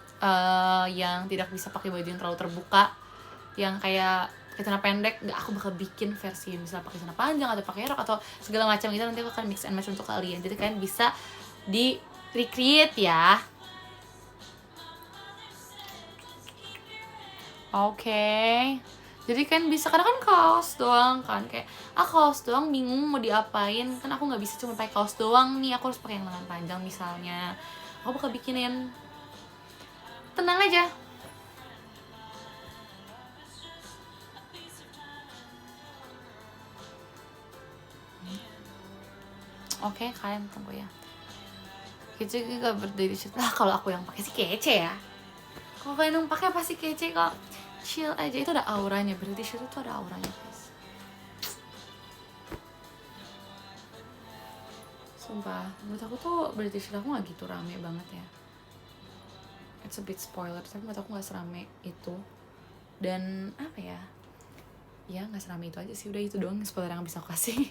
yang tidak bisa pakai baju yang terlalu terbuka, yang kayak celana pendek. Nggak, aku bakal bikin versi yang bisa pakai celana panjang atau pakai rok atau segala macam gitu. Nanti aku akan mix and match untuk kalian. Jadi kalian bisa di recreate ya. Oke. Jadi kan bisa, karena kan kaos doang kan, kayak kaos doang bingung mau diapain kan. Aku nggak bisa cuma pakai kaos doang nih, aku harus pakai yang lengan panjang misalnya. Aku bakal bikinin, tenang aja. Oke, kalian tunggu ya. Kece gak birthday t-shirt lah, kalau aku yang pakai sih kece ya. Kalau kalian yang pakai pasti kece kok. Chill aja, itu ada auranya. Birthday t-shirt itu ada auranya guys. Sumpah, menurut aku tuh birthday t-shirt aku gak gitu rame banget ya. It's a bit spoiler, tapi menurut aku gak serame itu. Dan apa ya, ya gak serame itu aja sih. Udah itu doang spoiler yang bisa aku kasih.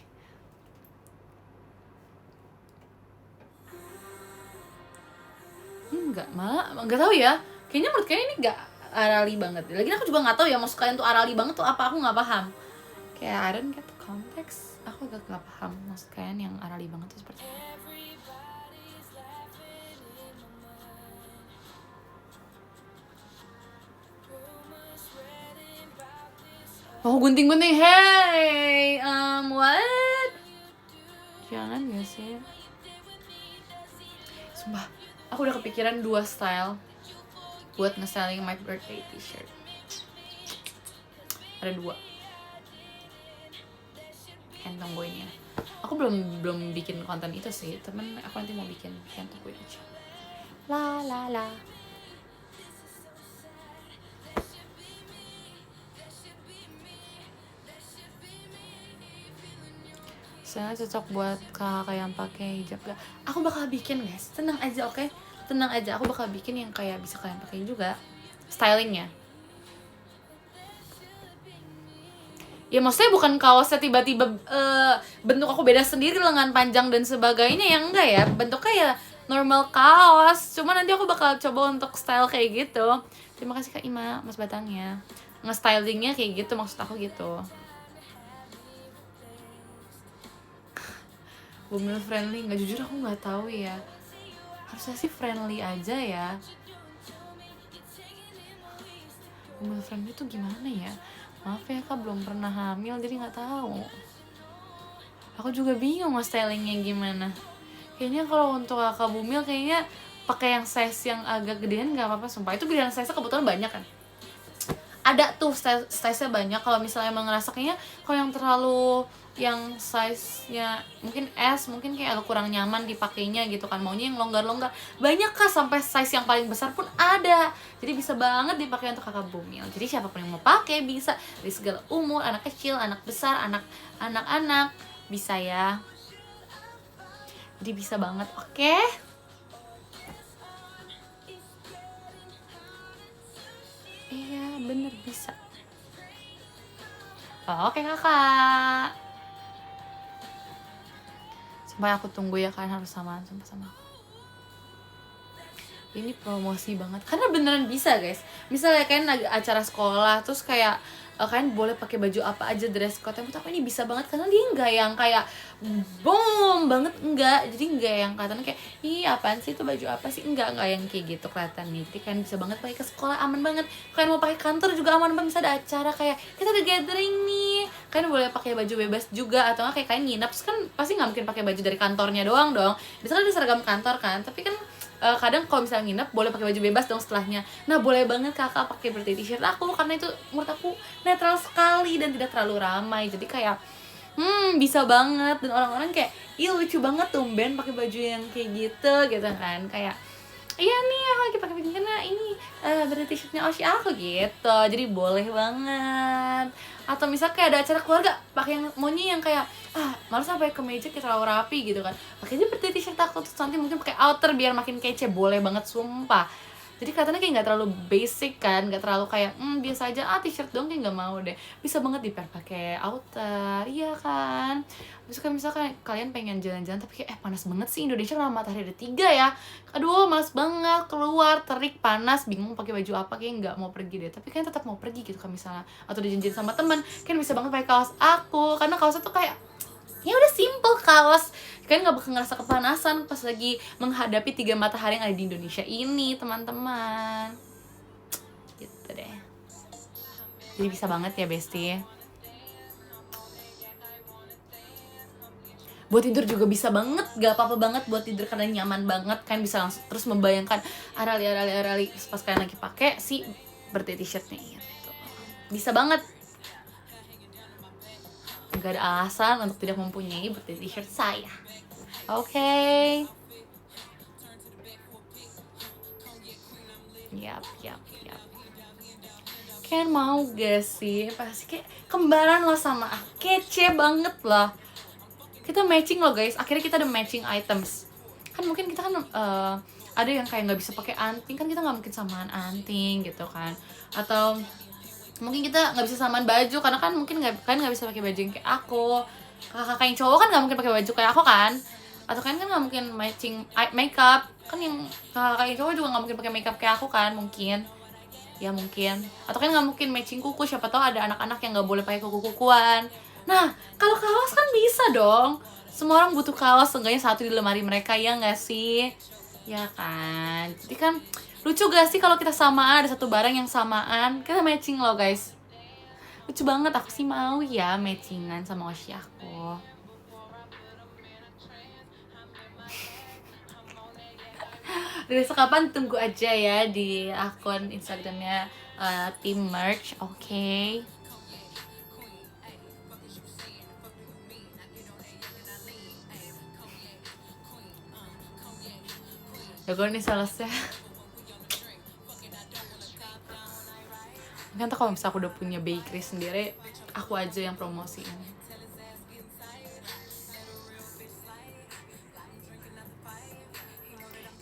Enggak, malah gak tahu ya. Kayaknya menurut kalian ini gak arali banget. Lagi aku juga gak tahu ya maksud kalian tuh arali banget tuh apa, aku gak paham. Kayak I don't get the context. Aku agak gak paham maksud kalian yang arali banget tuh seperti apa. Oh gunting-gunting, hey, what? Jangan gak sih? Sumpah, aku udah kepikiran 2 style buat nge-styling my birthday t-shirt. Ada 2. Kalian tungguin ya. Aku belum bikin konten itu sih, temen aku nanti mau bikin. Kalian tungguin aja. La la la. Saya cocok buat kakak yang pakai hijab gak? Aku bakal bikin guys, tenang aja, oke? Tenang aja, aku bakal bikin yang kayak bisa kalian pakai juga stylingnya. Ya maksudnya bukan kaosnya tiba-tiba bentuk aku beda sendiri, lengan panjang dan sebagainya, yang enggak ya. Bentuknya ya normal kaos, cuma nanti aku bakal coba untuk style kayak gitu. Terima kasih Kak Ima, Mas Batangnya. Nge-stylingnya kayak gitu, maksud aku gitu. Bumil friendly, nggak, jujur aku nggak tahu ya. Harusnya sih friendly aja ya. Bumil friendly tuh gimana ya? Maaf ya Kak, belum pernah hamil jadi nggak tahu. Aku juga bingung mas stylingnya gimana. Kayaknya kalau untuk kakak bumil kayaknya pakai yang size yang agak gedean nggak apa-apa, sumpah. Itu pilihan size kebetulan banyak kan. Ada tuh size-nya banyak. Kalau misalnya emang ngerasa kayaknya kalau yang terlalu yang size-nya mungkin S, mungkin kayak kurang nyaman dipakainya gitu kan, maunya yang longgar-longgar. Banyak Kak, sampai size yang paling besar pun ada. Jadi bisa banget dipakai untuk kakak bumil. Jadi siapapun yang mau pakai bisa, dari segala umur, anak kecil, anak besar, anak-anak bisa ya. Jadi bisa banget, oke? Iya, bener bisa. Oke kakak. Sumpah aku tunggu ya, kalian harus samaan sumpah sama aku. ini promosi banget karena beneran bisa guys. Misalnya kalian lagi acara sekolah terus kayak kalian boleh pakai baju apa aja, dress code, yang aku ini bisa banget karena dia nggak yang kayak boom banget, enggak, jadi nggak yang kelihatan kayak ih apaan sih itu baju apa sih, enggak yang kayak gitu kelihatan nih. Jadi kalian bisa banget pakai ke sekolah, aman banget. Kalian mau pakai kantor juga aman banget, bisa ada acara kayak kita ada gathering nih, kalian boleh pakai baju bebas juga. Atau nggak kayak kalian nginep terus kan pasti nggak mungkin pakai baju dari kantornya doang dong, misalnya ada seragam kantor kan, tapi kan kadang kalau misalnya nginep boleh pakai baju bebas dong setelahnya. Nah boleh banget kakak pakai birthday t-shirt aku karena itu menurut aku netral sekali dan tidak terlalu ramai. Jadi kayak bisa banget, dan orang-orang kayak ih lucu banget tumben pakai baju yang kayak gitu kan, kayak iya nih aku lagi pakai begini karena ini birthday t-shirtnya Oshi aku gitu, jadi boleh banget. Atau misal kayak ada acara keluarga pakai yang maunya yang kayak malas sampai kemeja kayak terlalu rapi gitu kan, pakai aja birthday t-shirt aku, terus nanti mungkin pakai outer biar makin kece, boleh banget sumpah. Jadi katanya kayak nggak terlalu basic kan, nggak terlalu kayak biasa aja t-shirt dong, kayak nggak mau deh, bisa banget pakai outer, iya kan. Terus kan misalkan kalian pengen jalan-jalan tapi kayak panas banget sih Indonesia karena matahari ada 3 ya, aduh males banget keluar, terik, panas, bingung pakai baju apa, kayak nggak mau pergi deh. Tapi kalian tetap mau pergi gitu kan misalnya, atau dijanjiin sama teman, kan bisa banget pakai kaos aku karena kaosnya tuh kayak ya udah simple kaos, kalian nggak bakal ngerasa kepanasan pas lagi menghadapi 3 matahari yang ada di Indonesia ini teman-teman, gitu deh. Jadi bisa banget ya bestie. Buat tidur juga bisa banget, gak apa-apa banget buat tidur karena nyaman banget kan, bisa langsung terus membayangkan arali pas kalian lagi pakai si birthday t-shirtnya itu, bisa banget. Gak ada alasan untuk tidak mempunyai birthday t-shirt saya. Oke. Yap. Kalian mau gak sih? Pasti kayak kembaran lo sama aku, kece banget loh. Kita matching loh guys, akhirnya kita ada matching items. Kan mungkin kita kan ada yang kayak nggak bisa pakai anting, kan kita nggak mungkin samaan anting gitu kan. Atau mungkin kita nggak bisa samaan baju karena kan mungkin kalian nggak bisa pakai baju yang kayak aku. Kakak yang cowok kan nggak mungkin pakai baju kayak aku kan. Atau kalian kan nggak mungkin matching makeup, kan yang kakak yang cowok juga nggak mungkin pakai makeup kayak aku kan, mungkin ya mungkin. Atau kan nggak mungkin matching kuku, siapa tahu ada anak-anak yang nggak boleh pakai kuku-kukuan. Nah kalau kaos kan bisa dong, semua orang butuh kaos, seenggaknya 1 di lemari mereka, ya nggak sih, ya kan. Jadi kan lucu gak sih kalau kita samaan, ada satu barang yang samaan, kita matching loh guys, lucu banget. Aku sih mau ya matchingan sama Oshi aku. Besok kapan tunggu aja ya di akun Instagramnya Tim Merch, oke? Ya gue nih selesai. Kan tuh kalau misalnya aku udah punya bakery sendiri, aku aja yang promosiin.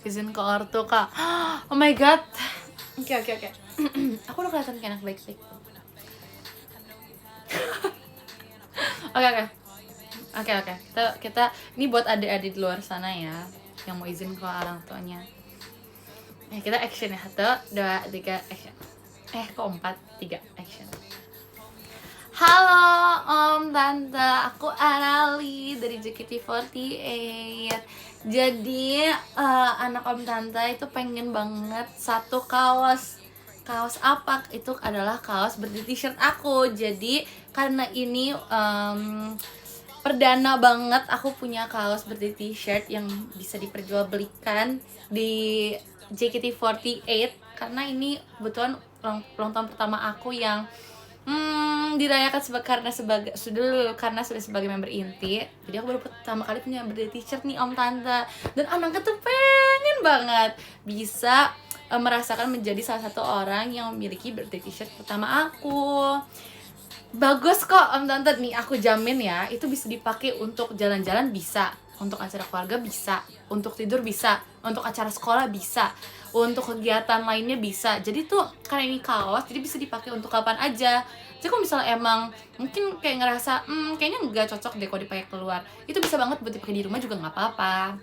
Izin ke ortu kak. Oh my god. Oke. Aku udah kelihatan kayak anak baik-baik. Oke. Kita ini buat adik-adik di luar sana ya, yang mau izin ke orang tuanya. Kita action ya. 1, 2, 3 action. Kok 4, 3 action. Halo Om Tante, aku Arali dari JKT48. Jadi anak Om Tante itu pengen banget satu kaos. Kaos apa? Itu adalah kaos birthday t-shirt aku. Jadi karena ini perdana banget aku punya kaos birthday t-shirt yang bisa diperjualbelikan di JKT48, karena ini kebetulan ulang tahun pertama aku yang dirayakan karena sudah sebagai member inti. Jadi aku baru pertama kali punya birthday t-shirt nih Om Tante, dan anaknya tuh pengen banget bisa merasakan menjadi salah satu orang yang memiliki birthday t-shirt pertama aku. Bagus kok Om Tante, nih aku jamin ya, itu bisa dipakai untuk jalan-jalan bisa, untuk acara keluarga bisa, untuk tidur bisa, untuk acara sekolah bisa, untuk kegiatan lainnya bisa. Jadi tuh karena ini kaos, jadi bisa dipakai untuk kapan aja. Jadi kalau misalnya emang mungkin kayak ngerasa kayaknya nggak cocok deh kalau dipakai keluar, itu bisa banget buat dipakai di rumah juga nggak apa-apa.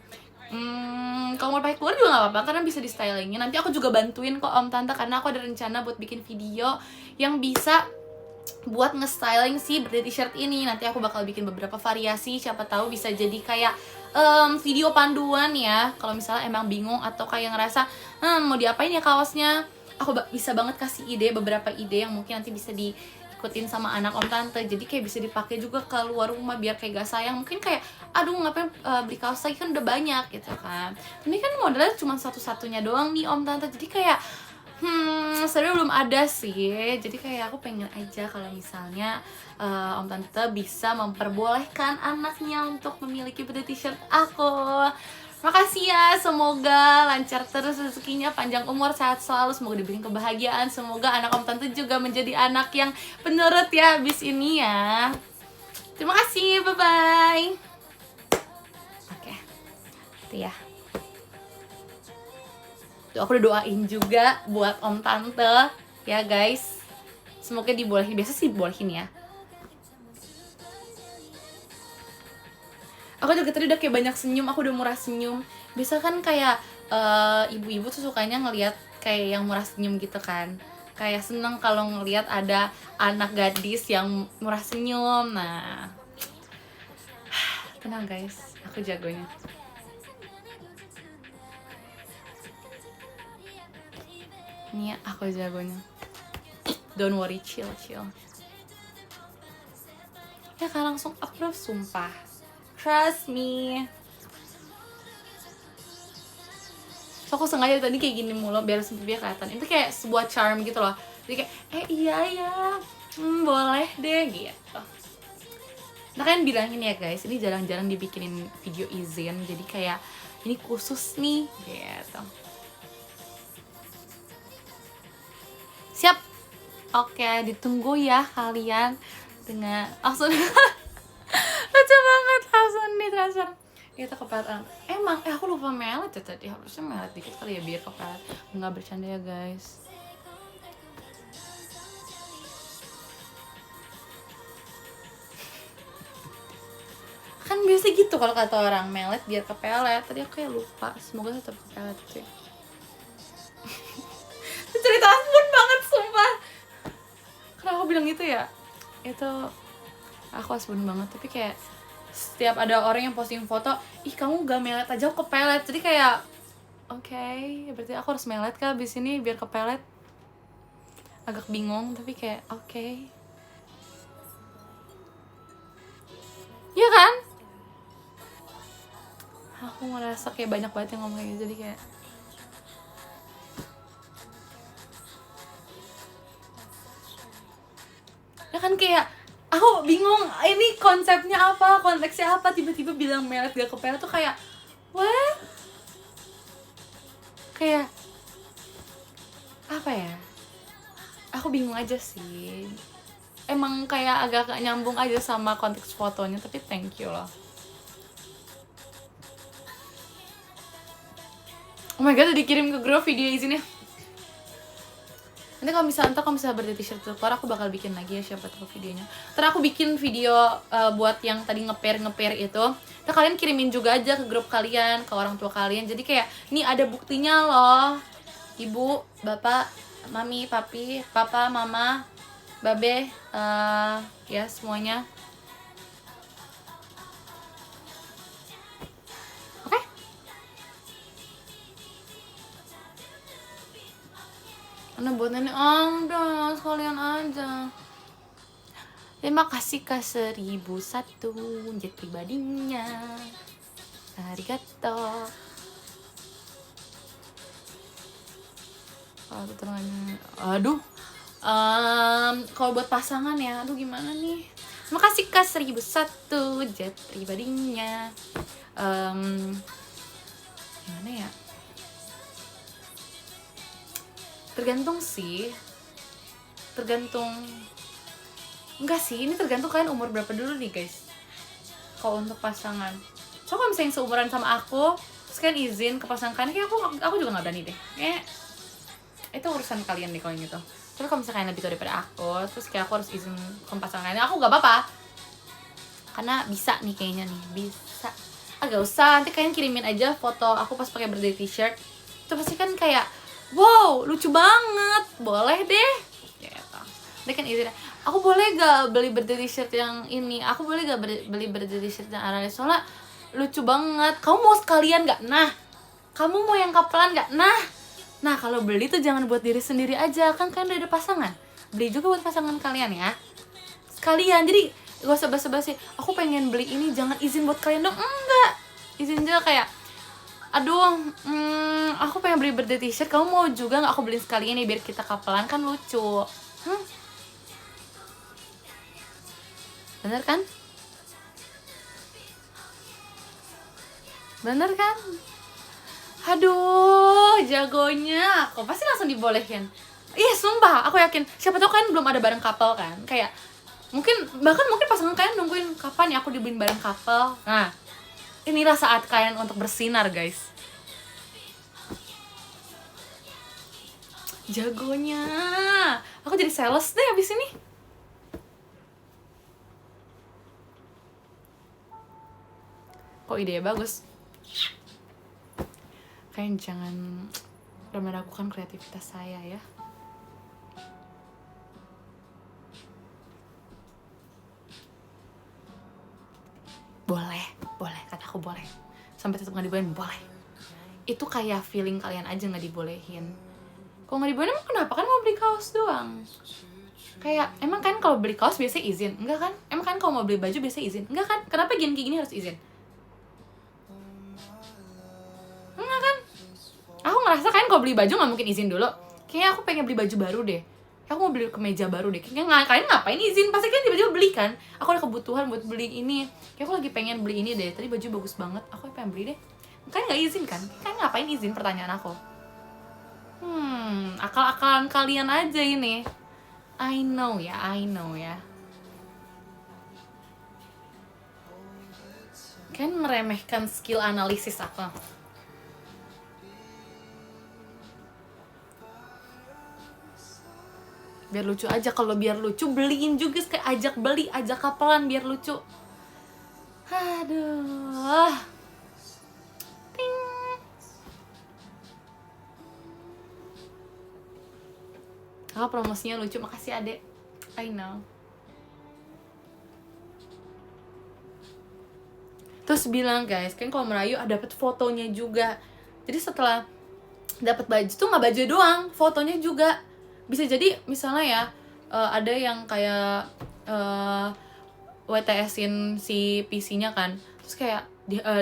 Kalau mau pakai keluar juga nggak apa-apa karena bisa di stylingin. Nanti aku juga bantuin kok om tante karena aku ada rencana buat bikin video yang bisa buat nge-styling si birthday t-shirt ini. Nanti aku bakal bikin beberapa variasi, siapa tahu bisa jadi kayak video panduan ya. Kalau misalnya emang bingung atau kayak ngerasa mau diapain ya kaosnya, aku bisa banget kasih beberapa ide yang mungkin nanti bisa diikutin sama anak om tante. Jadi kayak bisa dipakai juga ke luar rumah biar kayak gak sayang. Mungkin kayak aduh ngapain beli kaos lagi kan udah banyak gitu kan. Ini kan modelnya cuma satu-satunya doang nih om tante. Jadi kayak sebenarnya belum ada sih. Jadi kayak aku pengen aja kalau misalnya om tante bisa memperbolehkan anaknya untuk memiliki birthday t-shirt aku. Makasih ya, semoga lancar terus rezekinya, panjang umur, sehat selalu, semoga diberikan kebahagiaan. Semoga anak om tante juga menjadi anak yang penurut ya abis ini ya. Terima kasih, bye bye. Oke, itu ya. Tuh, aku udah doain juga buat om tante ya guys, semoga dibolehin. Biasa sih dibolehin ya. Aku juga tadi udah kayak banyak senyum, aku udah murah senyum. Biasa kan kayak ibu-ibu tuh sukanya ngelihat kayak yang murah senyum gitu kan. Kayak seneng kalau ngelihat ada anak gadis yang murah senyum. Nah, tenang guys, aku jagonya. Ini aku jagonya. Don't worry, chill. Ya kan langsung approve, sumpah. Trust me. So aku sengaja tadi kayak gini mulu biar biar kelihatan. Itu kayak sebuah charm gitu loh. Jadi kayak iya ya, boleh deh gitu. Nah kan bilangin ya guys, ini jarang-jarang dibikinin video izin. Jadi kayak ini khusus nih gitu. Siap. Oke, ditunggu ya kalian dengan langsung lucu banget, langsung ditransfer. Kita kepelet. Emang aku lupa melet ya tadi, harusnya melet dikit kali ya biar kepelet. Nggak bercanda ya guys. Kan biasa gitu kalau kata orang, melet biar kepelet. Tadi aku kayak lupa, semoga tetap kepelet sih. Cerita asbun banget sumpah. Kenapa aku bilang gitu ya? Itu aku asbun banget, tapi kayak setiap ada orang yang posting foto, ih kamu gak melet aja, aku kepelet. Jadi kayak oke, berarti aku harus melet kah abis ini biar kepelet. Agak bingung, tapi kayak oke. Iya kan? Aku ngerasa kayak banyak banget yang ngomong kayak gitu, jadi kayak ya kan kayak aku bingung ini konsepnya apa, konteksnya apa, tiba-tiba bilang melet gak kepelet tuh kayak what? Kayak apa ya? Aku bingung aja sih. Emang kayak agak nyambung aja sama konteks fotonya, tapi thank you loh. Oh my god, udah dikirim ke grup video izinnya. Nanti kalau misalnya birthday t-shirt keluar, aku bakal bikin lagi ya, siapa tahu videonya. Ntar aku bikin video buat yang tadi nge-pair itu. Ntar kalian kirimin juga aja ke grup kalian, ke orang tua kalian. Jadi kayak, nih ada buktinya loh. Ibu, bapak, mami, papi, papa, mama, babe, ya semuanya. Karena buat nenek udah sekalian aja. Terima kasih ke 1001 jet pribadinya. Arigato. Aduh. Kalau buat pasangan ya, aduh gimana nih? Terima kasih ke 1001 jet pribadinya. Gimana ya? Tergantung sih. Enggak sih, ini tergantung kalian umur berapa dulu nih guys. Kalau untuk pasangan, so kalau misalnya seumuran sama aku, terus kalian izin ke pasangan kalian, kayak aku juga nggak berani deh. Kayak itu urusan kalian deh kalau gitu. Tapi kalau misalnya kalian lebih tua daripada aku, terus kayak aku harus izin ke pasangan kalian, aku nggak apa-apa. Karena bisa nih kayaknya nih, bisa. agak usah, nanti kalian kirimin aja foto aku pas pakai birthday t-shirt. Itu pasti kan kayak wow lucu banget, boleh deh gitu. Dia kan izin, aku boleh gak beli birthday t-shirt yang ini, aku boleh gak beli birthday t-shirt yang Aralia, soalnya lucu banget. Kamu mau sekalian gak? Nah, kamu mau yang kapelan gak? Nah kalau beli tuh jangan buat diri sendiri aja, kan kalian udah ada pasangan, beli juga buat pasangan kalian ya sekalian. Jadi gak usah basa-basi, aku pengen beli ini, jangan izin buat kalian dong. Enggak, izin juga kayak aduh, aku pengen beli birthday t-shirt, kamu mau juga gak aku beliin sekali ini biar kita kapelan, kan lucu. Bener kan? Bener kan? Aduh, jagonya aku pasti langsung dibolehin. Iya, sumpah, aku yakin. Siapa tahu kalian belum ada bareng couple kan? Kayak mungkin pasangan kalian nungguin kapan ya aku dibeliin bareng couple. Nah, inilah saat kalian untuk bersinar, guys. Jagonya. Aku jadi sales deh abis ini. Kok ide bagus. Kalian jangan meragukan kreativitas saya ya. Boleh, kataku boleh. Sampai tetap gak dibolehin, boleh. Itu kayak feeling kalian aja gak dibolehin. Kalau gak dibolehin emang kenapa? Kan mau beli kaos doang. Kayak, emang kan kalau beli kaos biasanya izin? Enggak kan? Emang kan kalau mau beli baju biasanya izin? Enggak kan? Kenapa gini harus izin? Enggak kan? Aku ngerasa kalian kalau beli baju gak mungkin izin dulu. Kayaknya aku pengen beli baju baru deh. Aku mau beli kemeja baru deh. Kayaknya kalian ngapain izin? Pasti kalian tiba-tiba beli kan? Aku ada kebutuhan buat beli ini. Kayak aku lagi pengen beli ini deh. Tadi baju bagus banget. Aku pengen beli deh. Kalian gak izin kan? Kalian ngapain izin, pertanyaan aku. Akal-akalan kalian aja ini. I know ya. Kalian meremehkan skill analisis aku. Biar lucu aja, kalau biar lucu beliin juga, kayak ajak kapelan biar lucu. Aduh. Ting. Promosinya lucu, makasih adek. I know. Terus bilang guys, kan kalau merayu dapat fotonya juga. Jadi setelah dapat baju tuh nggak baju doang, fotonya juga. Bisa jadi misalnya ya ada yang kayak WTS-in si PC-nya kan, terus kayak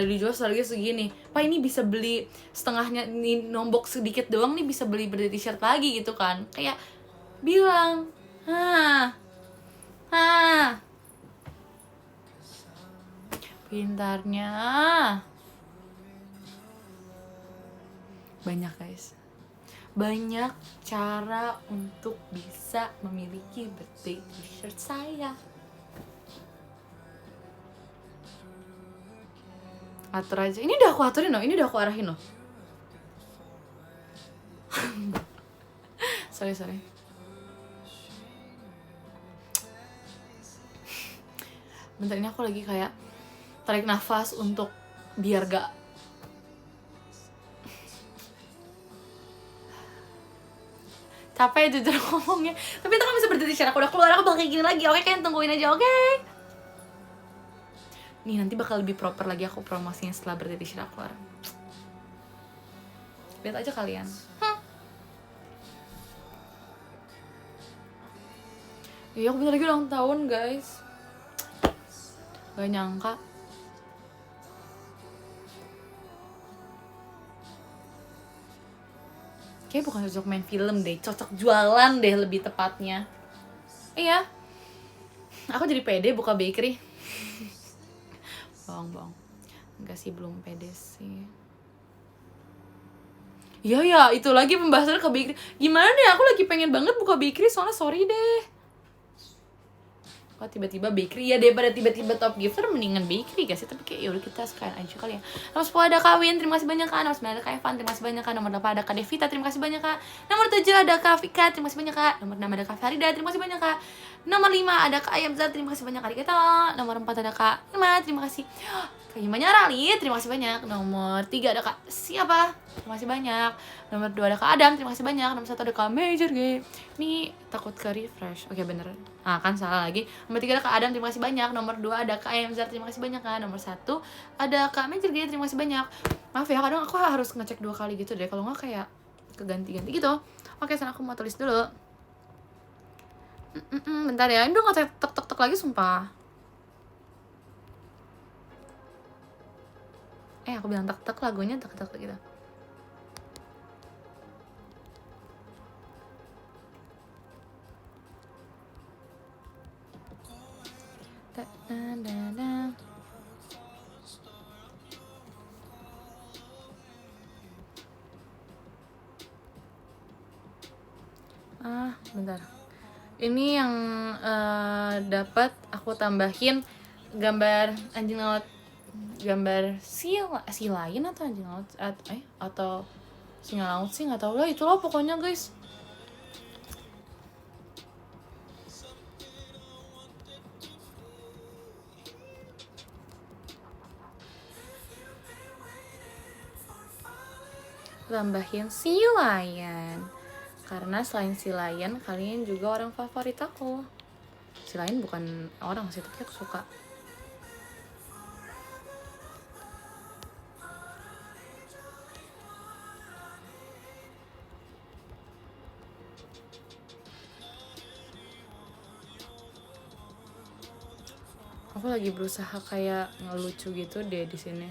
dijual harganya segini, Pak ini bisa beli setengahnya, ini nombok sedikit doang nih bisa beli birthday t-shirt lagi gitu kan. Kayak bilang pintarnya. Banyak guys, banyak cara untuk bisa memiliki birthday t-shirt saya. Atur aja, ini udah aku aturin loh, ini udah aku arahin loh. sorry bentar, ini aku lagi kayak tarik nafas untuk biar gak capek jujur ngomongnya. Tapi itu kan bisa berdiri secara aku udah keluar, aku bakal kayak gini lagi. Oke, kalian tungguin aja, oke? Nih nanti bakal lebih proper lagi aku promosinya setelah berdiri secara keluar. Lihat aja kalian. Iya, aku bentar lagi ulang tahun guys. Gak nyangka. Kayaknya bukan cocok main film deh, cocok jualan deh lebih tepatnya. Iya, aku jadi pede buka bakery. Bohong. Enggak sih, belum pede sih. Iya ya, itu lagi pembahasannya ke bakery. Gimana deh, aku lagi pengen banget buka bakery, soalnya sorry deh. Kok tiba-tiba bakery ya, daripada tiba-tiba top gifter mendingan bakery guys. Tapi kayak yaudah kita sekalian aja kali ya. Nomor 10 ada Kak Win, terima kasih banyak Kak. Nomor 9 ada Kak Evan, terima kasih banyak Kak. Nomor 8 ada Kak Devita, terima kasih banyak Kak. Nomor 7 ada Kak Vika, terima kasih banyak Kak. Nomor 6 ada Kak Farida, terima kasih banyak Kak. Nomor 5 ada Kak Ayam Zat, terima kasih banyak Kak Diketa. Nomor 4 ada Kak Irma, terima kasih. Kak Himanya Rali, terima kasih banyak. Nomor 3 ada Kak siapa? Terima kasih banyak. Nomor 2 ada Kak Adam, terima kasih banyak. Nomor 1 ada Kak Major G. Ini takut ke refresh. Oke, bener. Ah, kan salah lagi. Nomor 3 ada Kak Adam, terima kasih banyak. Nomor 2 ada Kak Emzar, terima kasih banyak kan. Nomor 1 ada Kak Major G, terima kasih banyak. Maaf ya, kadang aku harus ngecek 2 kali gitu deh. Kalau nggak kayak keganti-ganti gitu. Oke, sekarang aku mau tulis dulu. Bentar ya, ini udah nggak tek lagi sumpah. Aku bilang tek lagunya tek gitu. Bentar. Ini yang dapat aku tambahin gambar anjing laut, gambar si lain atau anjing laut atau singa laut sih, nggak tahu lah, itu loh pokoknya guys. Tambahin si lion karena selain si lion kalian juga orang favorit aku. Si lion bukan orang sih, tapi aku suka. Aku lagi berusaha kayak ngelucu gitu deh di sini.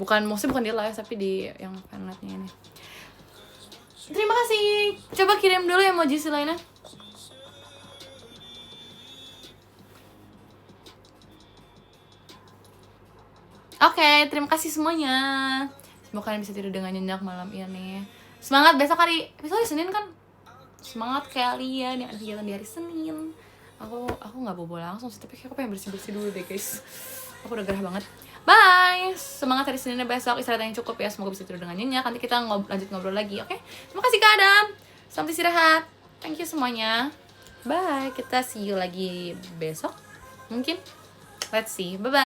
Maksudnya bukan di live tapi di yang fanartnya ini. Terima kasih. Coba kirim dulu emoji si lainnya. Oke, terima kasih semuanya. Semoga kalian bisa tidur dengan nyenyak malam ini. Semangat besok hari Senin kan. Semangat kalian yang ada kegiatan di hari Senin. Aku nggak bobo langsung sih, tapi aku pengen bersih dulu deh guys. Aku udah gerah banget. Bye, semangat hari Seninnya besok, istirahat yang cukup ya, semoga bisa tidur dengan nyenyak. Nanti kita lanjut ngobrol lagi, oke? Terima kasih Kak Adam, selamat istirahat. Thank you semuanya. Bye, kita see you lagi besok mungkin. Let's see, bye bye.